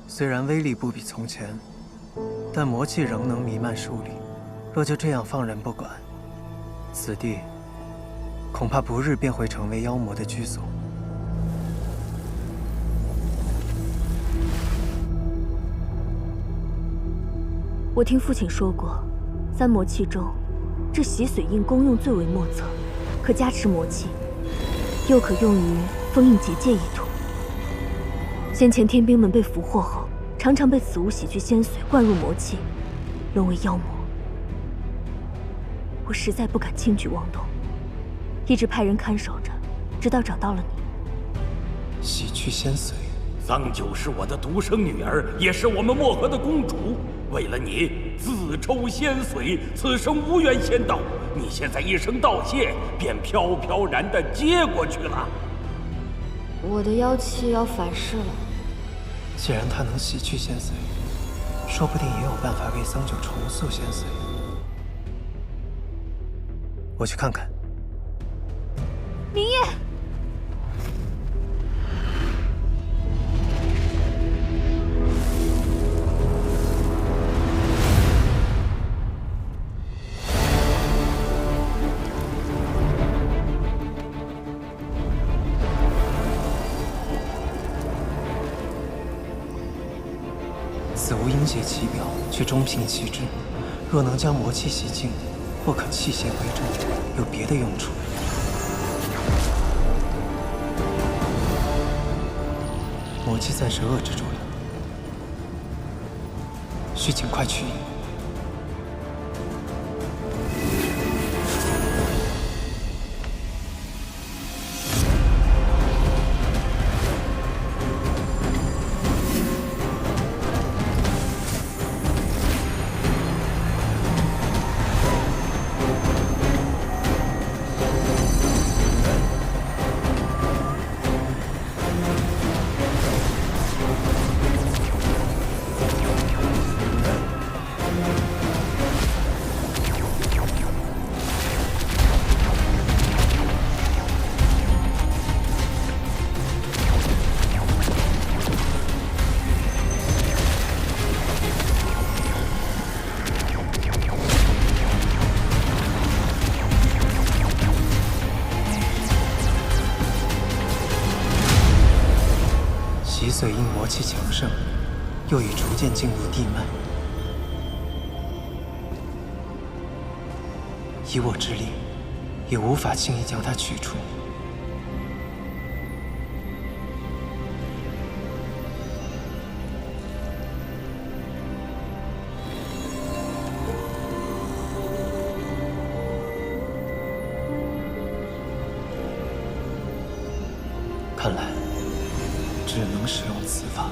虽然威力不比从前，但魔气仍能弥漫数里。若就这样放任不管，此地恐怕不日便会成为妖魔的居所。我听父亲说过，三魔器中，这洗髓印功用最为莫测，可加持魔气，又可用于封印结界一途。先前天兵们被俘获后，常常被此物洗去仙髓，灌入魔气，沦为妖魔。我实在不敢轻举妄动，一直派人看守着，直到找到了你。洗去仙髓，桑九是我的独生女儿，也是我们漠河的公主。为了你，自抽仙髓，此生无缘仙道。你现在一声道谢，便飘飘然地接过去了。我的妖气要反噬了。既然他能洗去仙髓，说不定也有办法为桑九重塑仙髓。我去看看。明夜，此无阴邪其表，却中平其志。若能将魔气洗净，或可弃邪归正，有别的用处。魔气暂时遏制住了，需尽快去。洗髓印魔气强盛，又已逐渐进入地脉。以我之力，也无法轻易将它取出。看来，只能使用此法了。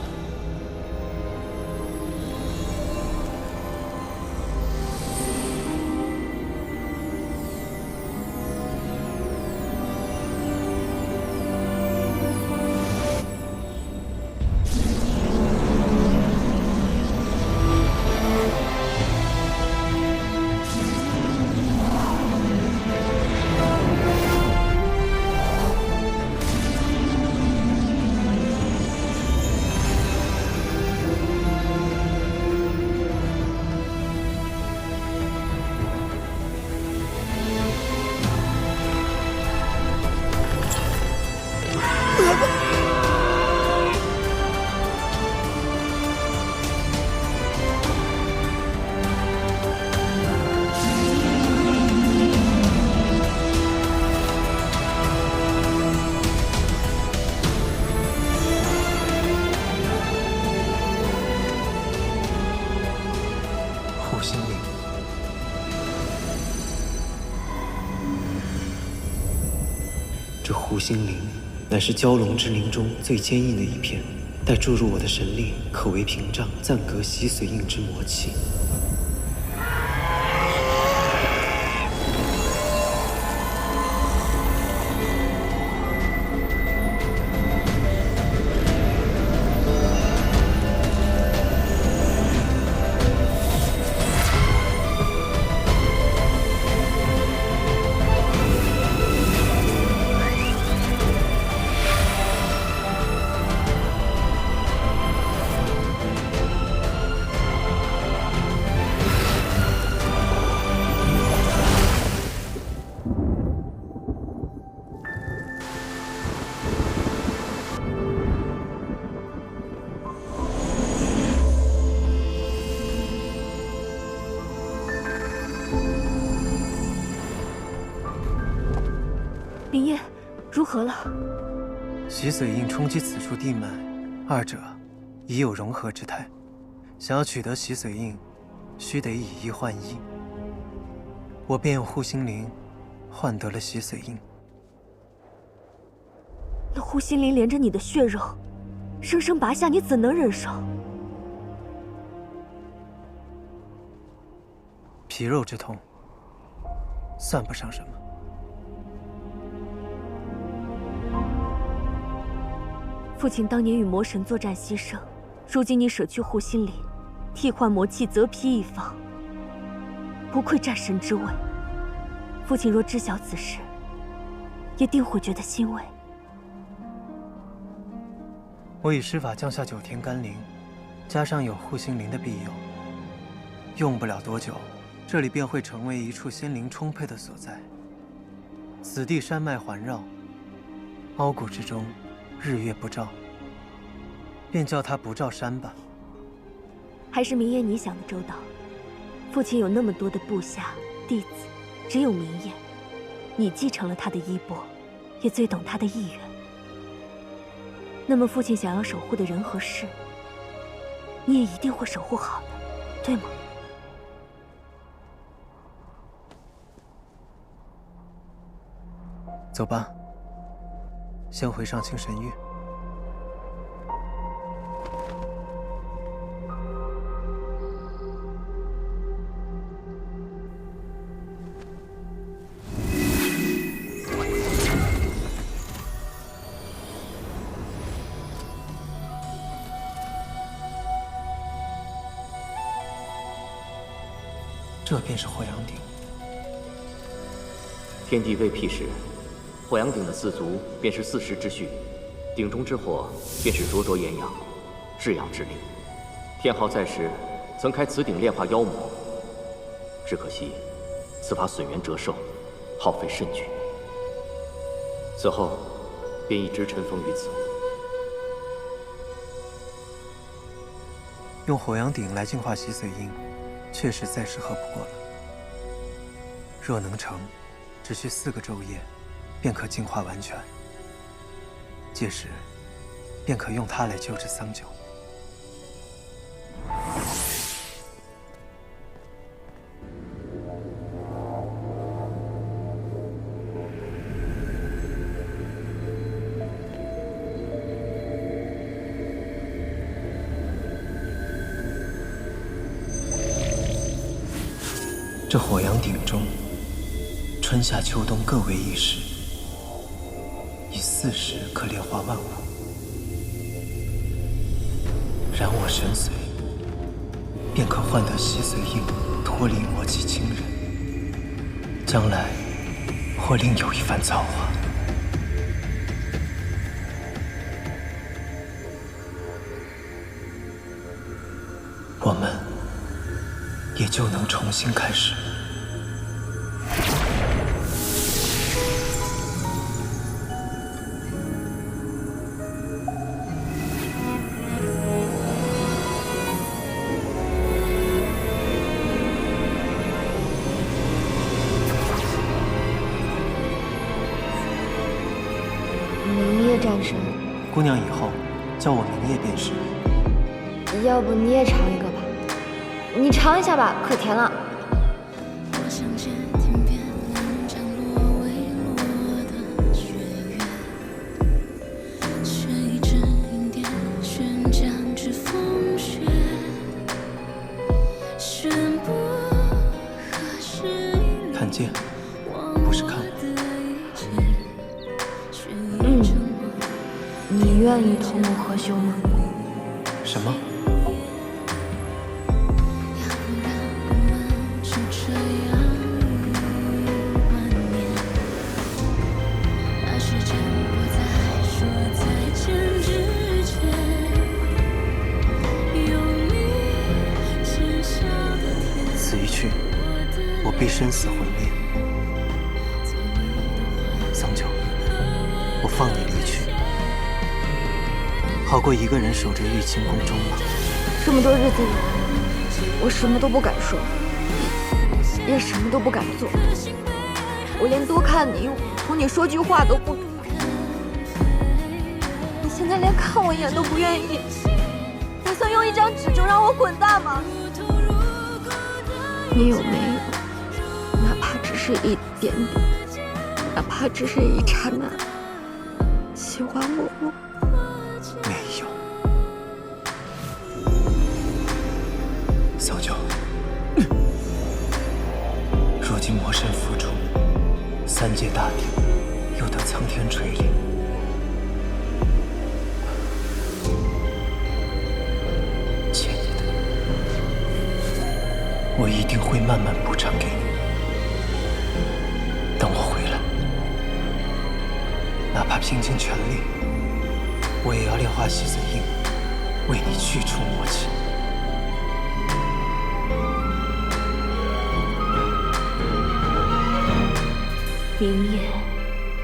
这护心灵乃是蛟龙之灵中最坚硬的一片，待注入我的神力，可为屏障，暂隔洗髓印之魔气。明夜，如何了？洗髓印冲击此处地脉，二者已有融合之态。想要取得洗髓印，须得以一换一。我便用护心灵换得了洗髓印。那护心灵连着你的血肉，生生拔下，你怎能忍受？皮肉之痛，算不上什么。父亲当年与魔神作战牺牲，如今你舍去护心灵，替换魔气，择披一方，不愧战神之位。父亲若知晓此事，也定会觉得欣慰。我以施法降下9天甘霖，加上有护心灵的庇佑，用不了多久，这里便会成为一处仙灵充沛的所在。此地山脉环绕，凹谷之中，日月不照，便叫它不照山吧。还是明夜你想的周到。父亲有那么多的部下弟子，只有明夜，你继承了他的衣钵，也最懂他的意愿。那么父亲想要守护的人和事，你也一定会守护好的，对吗？走吧，先回上清神域。这便是火阳鼎。天地未辟时，火阳鼎的四足便是四时之序，鼎中之火便是灼灼炎阳，至阳之力。天昊在时曾开此鼎炼化妖魔，只可惜此法损元折寿，耗费甚巨。此后便一直尘封于此。用火阳鼎来净化洗髓印，确实再适合不过了。若能成，只需4个昼夜，便可净化完全。届时，便可用它来救治桑九。这火阳鼎中，春夏秋冬各为一时，以4时可炼化万物。燃我神髓，便可换得洗髓印，脱离魔气侵人。将来或另有一番造化。我们也就能重新开始。明夜战神，姑娘以后叫我明夜便是。要不你也尝一个吧？你尝一下吧，可甜了。我想借天边能降落微弱的雪月，看见，不是看我。你愿意同我合修吗？什么？此一去，我必生死魂裂。桑九，我放你离去，好过一个人守着玉清宫终老。这么多日子以来，我什么都不敢说，也什么都不敢做，我连多看你一眼，同你说句话都不敢。你现在连看我一眼都不愿意，打算用一张纸就让我滚蛋吗？你有没有，哪怕只是一点点，哪怕只是一刹那，喜欢我吗？没有。桑九，如今魔神复出，3界大地又得苍天垂怜。欠你的，我一定会慢慢补偿给你。等我回来，哪怕拼尽全力，我也要炼化洗髓印，为你去除魔气。明夜，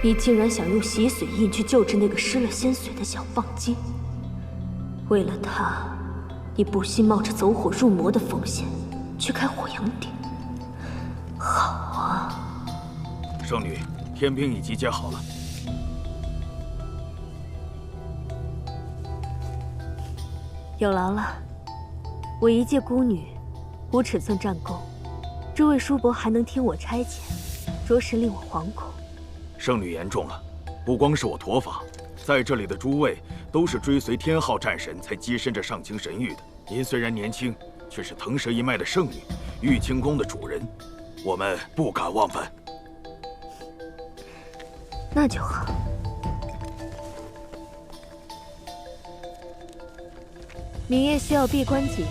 你竟然想用洗髓印去救治那个失了仙髓的小棒精？为了他，你不惜冒着走火入魔的风险去开火阳鼎。好啊！圣女，天兵已集结好了。有劳了，我一介孤女，无尺寸战功，这位叔伯还能听我差遣，着实令我惶恐。圣女言重了，不光是我驼坊，在这里的诸位都是追随天昊战神才跻身这上清神域的。您虽然年轻，却是腾蛇一脉的圣女，玉清宫的主人，我们不敢忘犯。那就好。明夜需要闭关几日，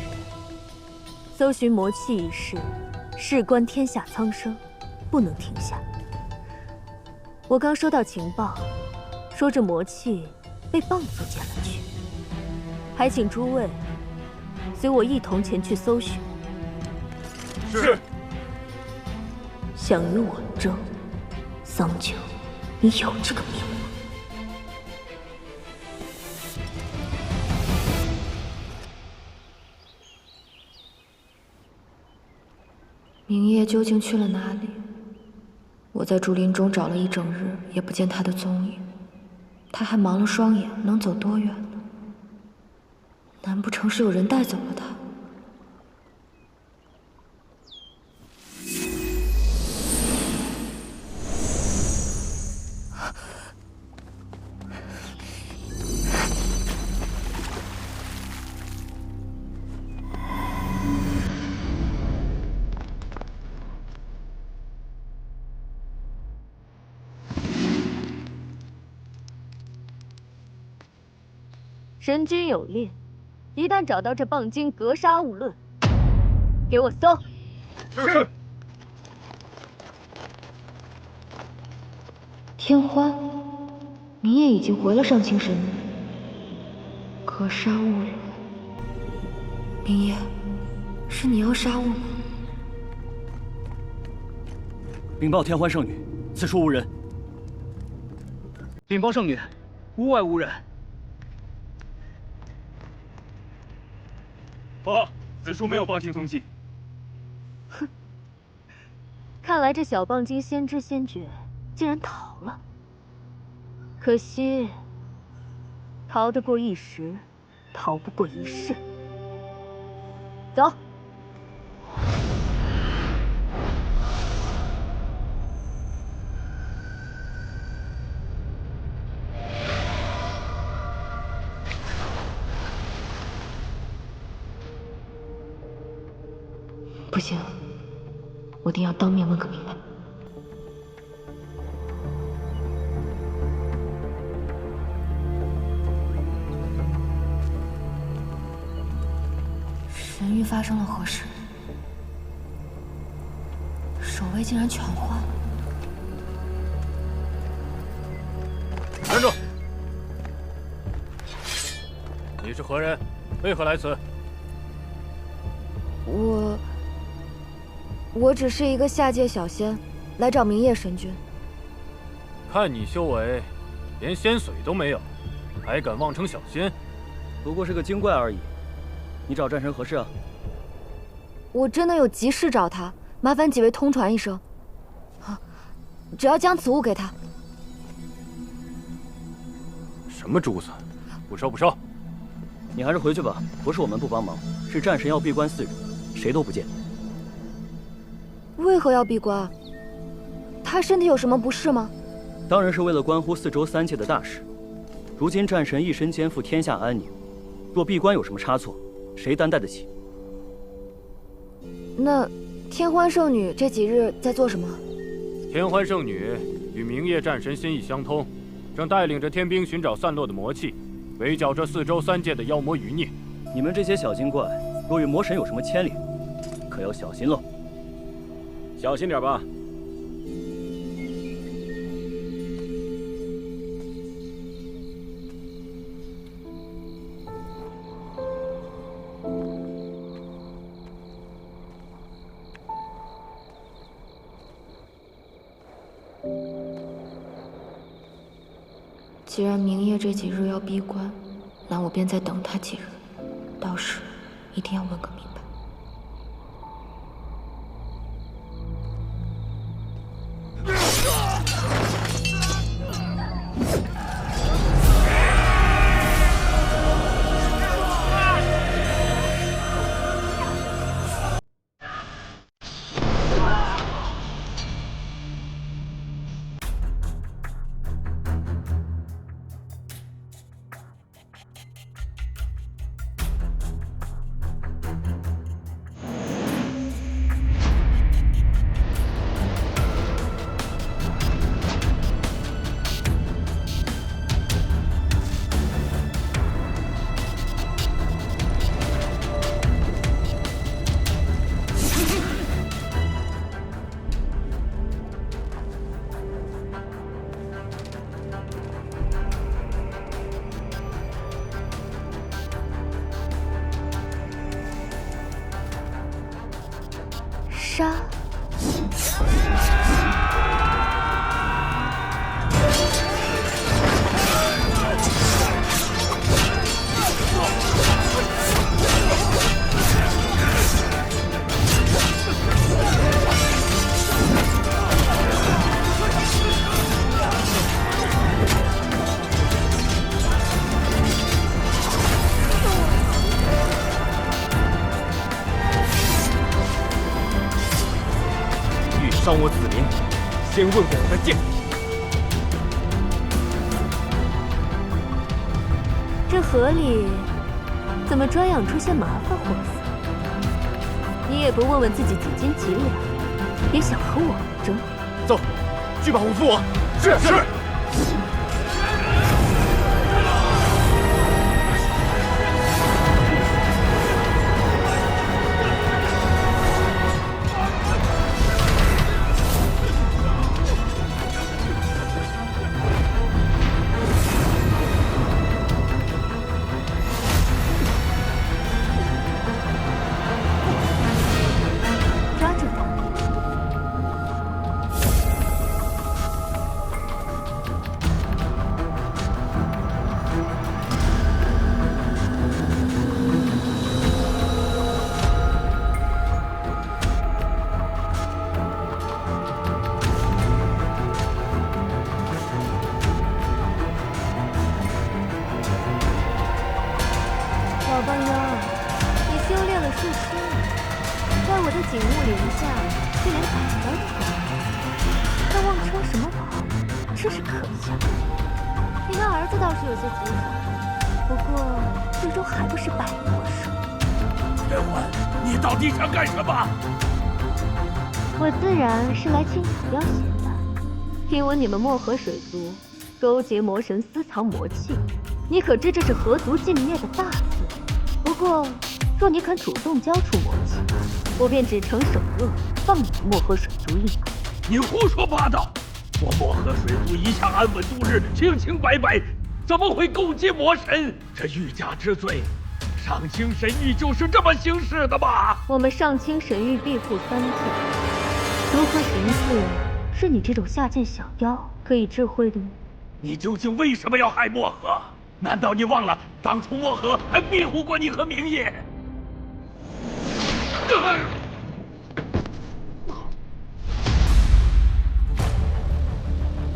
搜寻魔气一事，事关天下苍生，不能停下。我刚收到情报，说这魔气被蚌族捡了去，还请诸位随我一同前去搜寻。是。想与我争，桑九，你有这个命吗？明夜究竟去了哪里？我在竹林中找了一整日，也不见他的踪影。他还盲了双眼，能走多远呢？难不成是有人带走了他？神君有令，一旦找到这蚌精，格杀勿论。给我搜！是。天欢，明夜已经回了上清神域，格杀勿论。明夜，是你要杀我吗？禀报天欢圣女，此处无人。禀报圣女，屋外无人。报，此处没有蚌精踪迹。哼，看来这小蚌精先知先觉，竟然逃了。可惜，逃得过一时，逃不过一世。走。不行，我定要当面问个明白。于发生了何事？守卫竟然全换了。站住！你是何人？为何来此？我只是一个下界小仙，来找明夜神君。看你修为，连仙髓都没有，还敢妄称小仙？不过是个精怪而已。你找战神何事啊？我真的有急事找他，麻烦几位通传一声。啊，只要将此物给他。什么珠子？不收不收！你还是回去吧，不是我们不帮忙，是战神要闭关4日，谁都不见。为何要闭关？他身体有什么不适吗？当然是为了关乎4周3界的大事。如今战神一身肩负天下安宁，若闭关有什么差错，谁担待得起？那天欢圣女这几日在做什么？天欢圣女与明夜战神心意相通，正带领着天兵寻找散落的魔气，围剿这4周3界的妖魔余孽。你们这些小精怪，若与魔神有什么牵连，可要小心喽。小心点吧。既然明夜这几日要闭关，那我便再等他几日，到时一定要问个明白。杀！伤我子民，先问过我再见。这河里怎么专养出些麻烦货色？你也不问问自己几斤几两，也想和我争？走，去把我扶我。是。老半妖，你修炼了数千年，在我的景物林下却连打招呼都没有，还妄称什么宝，真是可笑。你那儿子倒是有些吉祥，不过最终还不是百魔兽。天欢，你到底想干什么？我自然是来清草要挟的。听闻你们漠河水族勾结魔神私藏魔气，你可知这是何族尽灭的大罪？不过若你肯主动交出魔器，我便只惩手恶，放你漠河水族一马。你胡说八道！我漠河水族一向安稳度日，清清白白，怎么会勾结魔神？这欲加之罪，上清神域就是这么行事的吗？我们上清神域庇护3界，如何行事，是你这种下贱小妖可以智慧的吗？你究竟为什么要害漠河？难道你忘了当初漠河还庇护过你和明夜？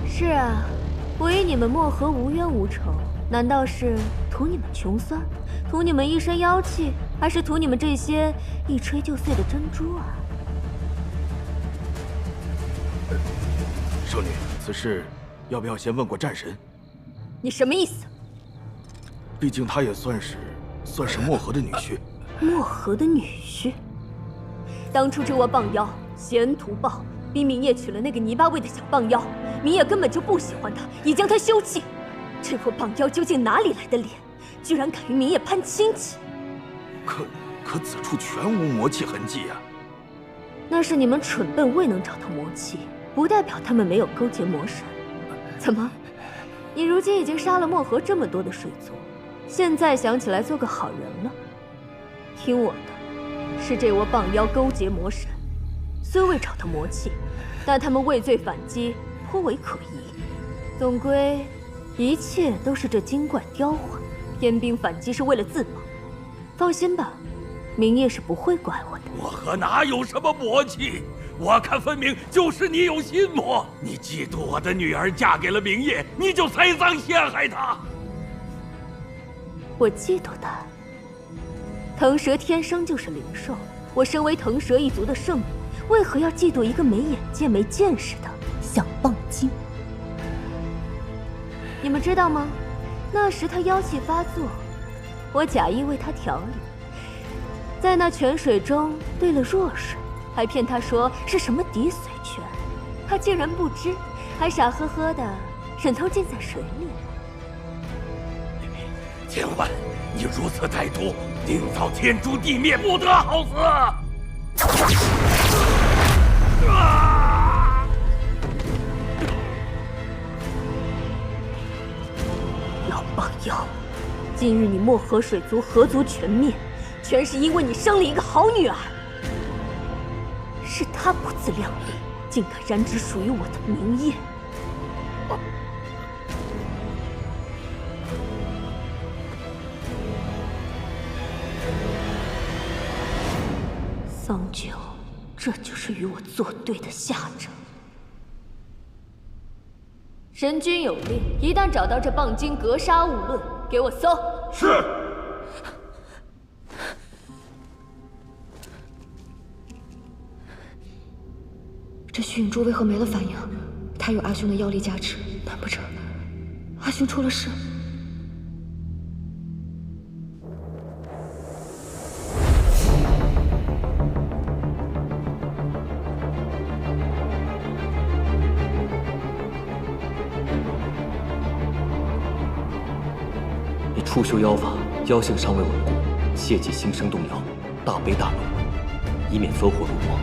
是啊，我与你们漠河无冤无仇，难道是图你们穷酸，图你们一身妖气，还是图你们这些一吹就碎的珍珠啊？圣女，此事要不要先问过战神？你什么意思？毕竟他也算是漠河的女婿。漠河的女婿？当初这窝棒妖嫌图报，逼明夜娶了那个泥巴味的小棒妖，明夜根本就不喜欢他，已将他休弃。这窝棒妖究竟哪里来的脸，居然敢与明夜攀亲戚？可此处全无魔气痕迹啊！那是你们蠢笨未能找到魔气，不代表他们没有勾结魔神。怎么，你如今已经杀了漠河这么多的水族，现在想起来做个好人了？听我的，是这窝棒妖勾结魔神，虽未找到魔气，但他们畏罪反击，颇为可疑。总归，一切都是这精怪刁环，天兵反击是为了自保。放心吧，明夜是不会怪我的。漠河哪有什么魔气？我看分明就是你有心魔。你嫉妒我的女儿嫁给了明夜，你就栽赃陷害她。我嫉妒他。腾蛇天生就是灵兽，我身为腾蛇一族的圣女，为何要嫉妒一个没眼界、没见识的小棒精？你们知道吗？那时他妖气发作，我假意为他调理，在那泉水中兑了弱水，还骗他说是什么滴髓泉，他竟然不知，还傻呵呵的忍头浸在水里。千万，你如此歹毒，定遭天诛地灭，不得好死！老棒妖，今日你漠河水族河族全灭，全是因为你生了一个好女儿。是她不自量力，竟敢染指属于我的明夜。桑九，这就是与我作对的下场。神君有令，一旦找到这棒精，格杀勿论，给我搜。是。这虚影珠为何没了反应？他有阿兄的妖力加持，难不成阿兄出了事？你初修妖法，妖性尚未稳固，切忌心生动摇，大悲大怒，以免走火入魔。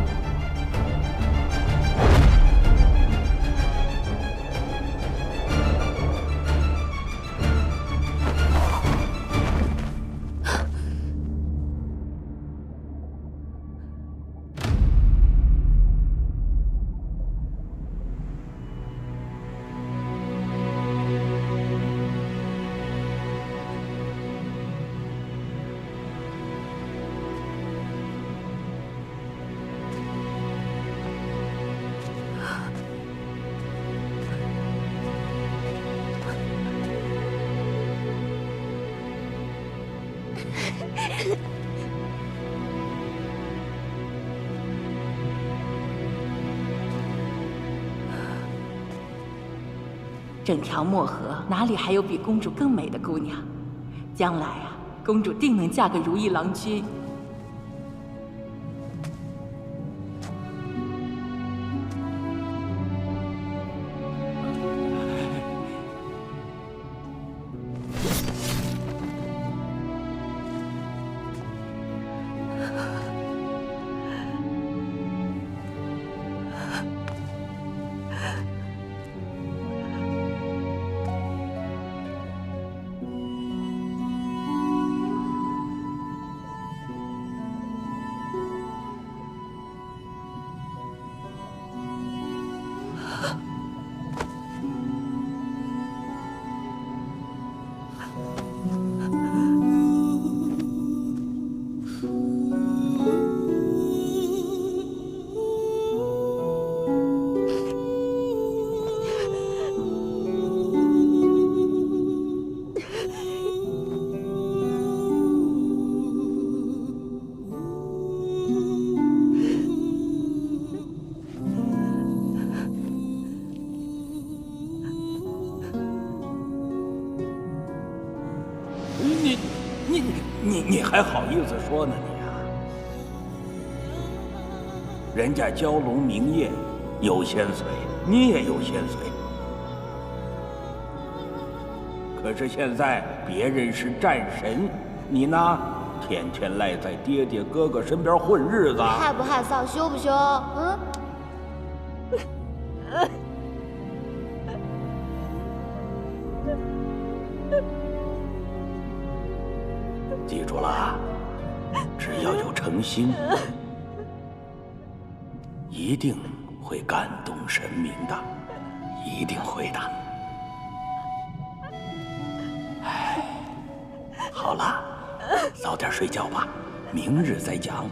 整条漠河哪里还有比公主更美的姑娘？将来啊，公主定能嫁个如意郎君。你还好意思说呢你啊？人家蛟龙明夜有仙髓，你也有仙髓。可是现在别人是战神，你呢，天天赖在爹爹哥哥身边混日子。害不害臊？羞不羞？嗯。记住了，只要有诚心，一定会感动神明的，一定会的。哎，好了，早点睡觉吧，明日再讲。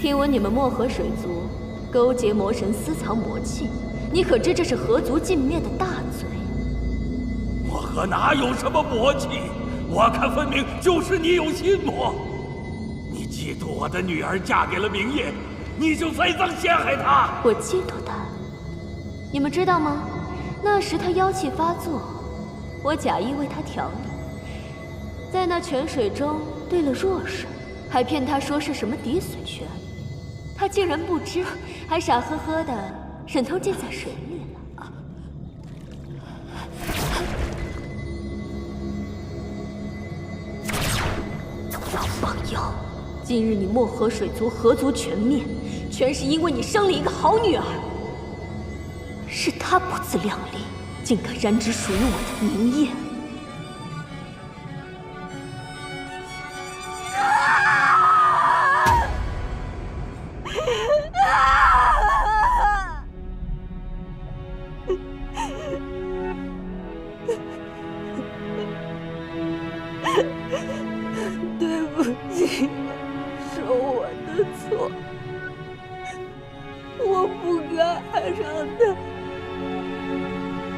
听闻你们漠河水族勾结魔神，私藏魔器，你可知这是河族尽灭的大罪？漠河哪有什么魔气？我看分明就是你有心魔。你嫉妒我的女儿嫁给了明夜，你就栽赃陷害她。我嫉妒她？你们知道吗？那时她妖气发作，我假意为她调理，在那泉水中兑了弱水，还骗她说是什么滴水泉。他竟然不知，还傻呵呵的忍头浸在水里了。王八妖！今日你漠河水族河族全灭，全是因为你生了一个好女儿。是她不自量力，竟敢染指属于我的明夜。对不起，是我的错，我不该爱上他，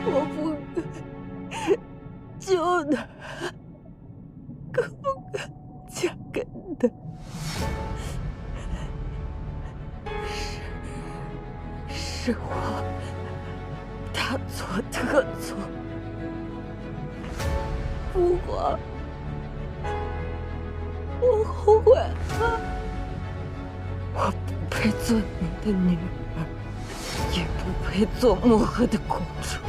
我不该救他，更不该嫁给他。是我大错特错，不过我后悔了，我不配做你的女儿，也不配做漠河的公主。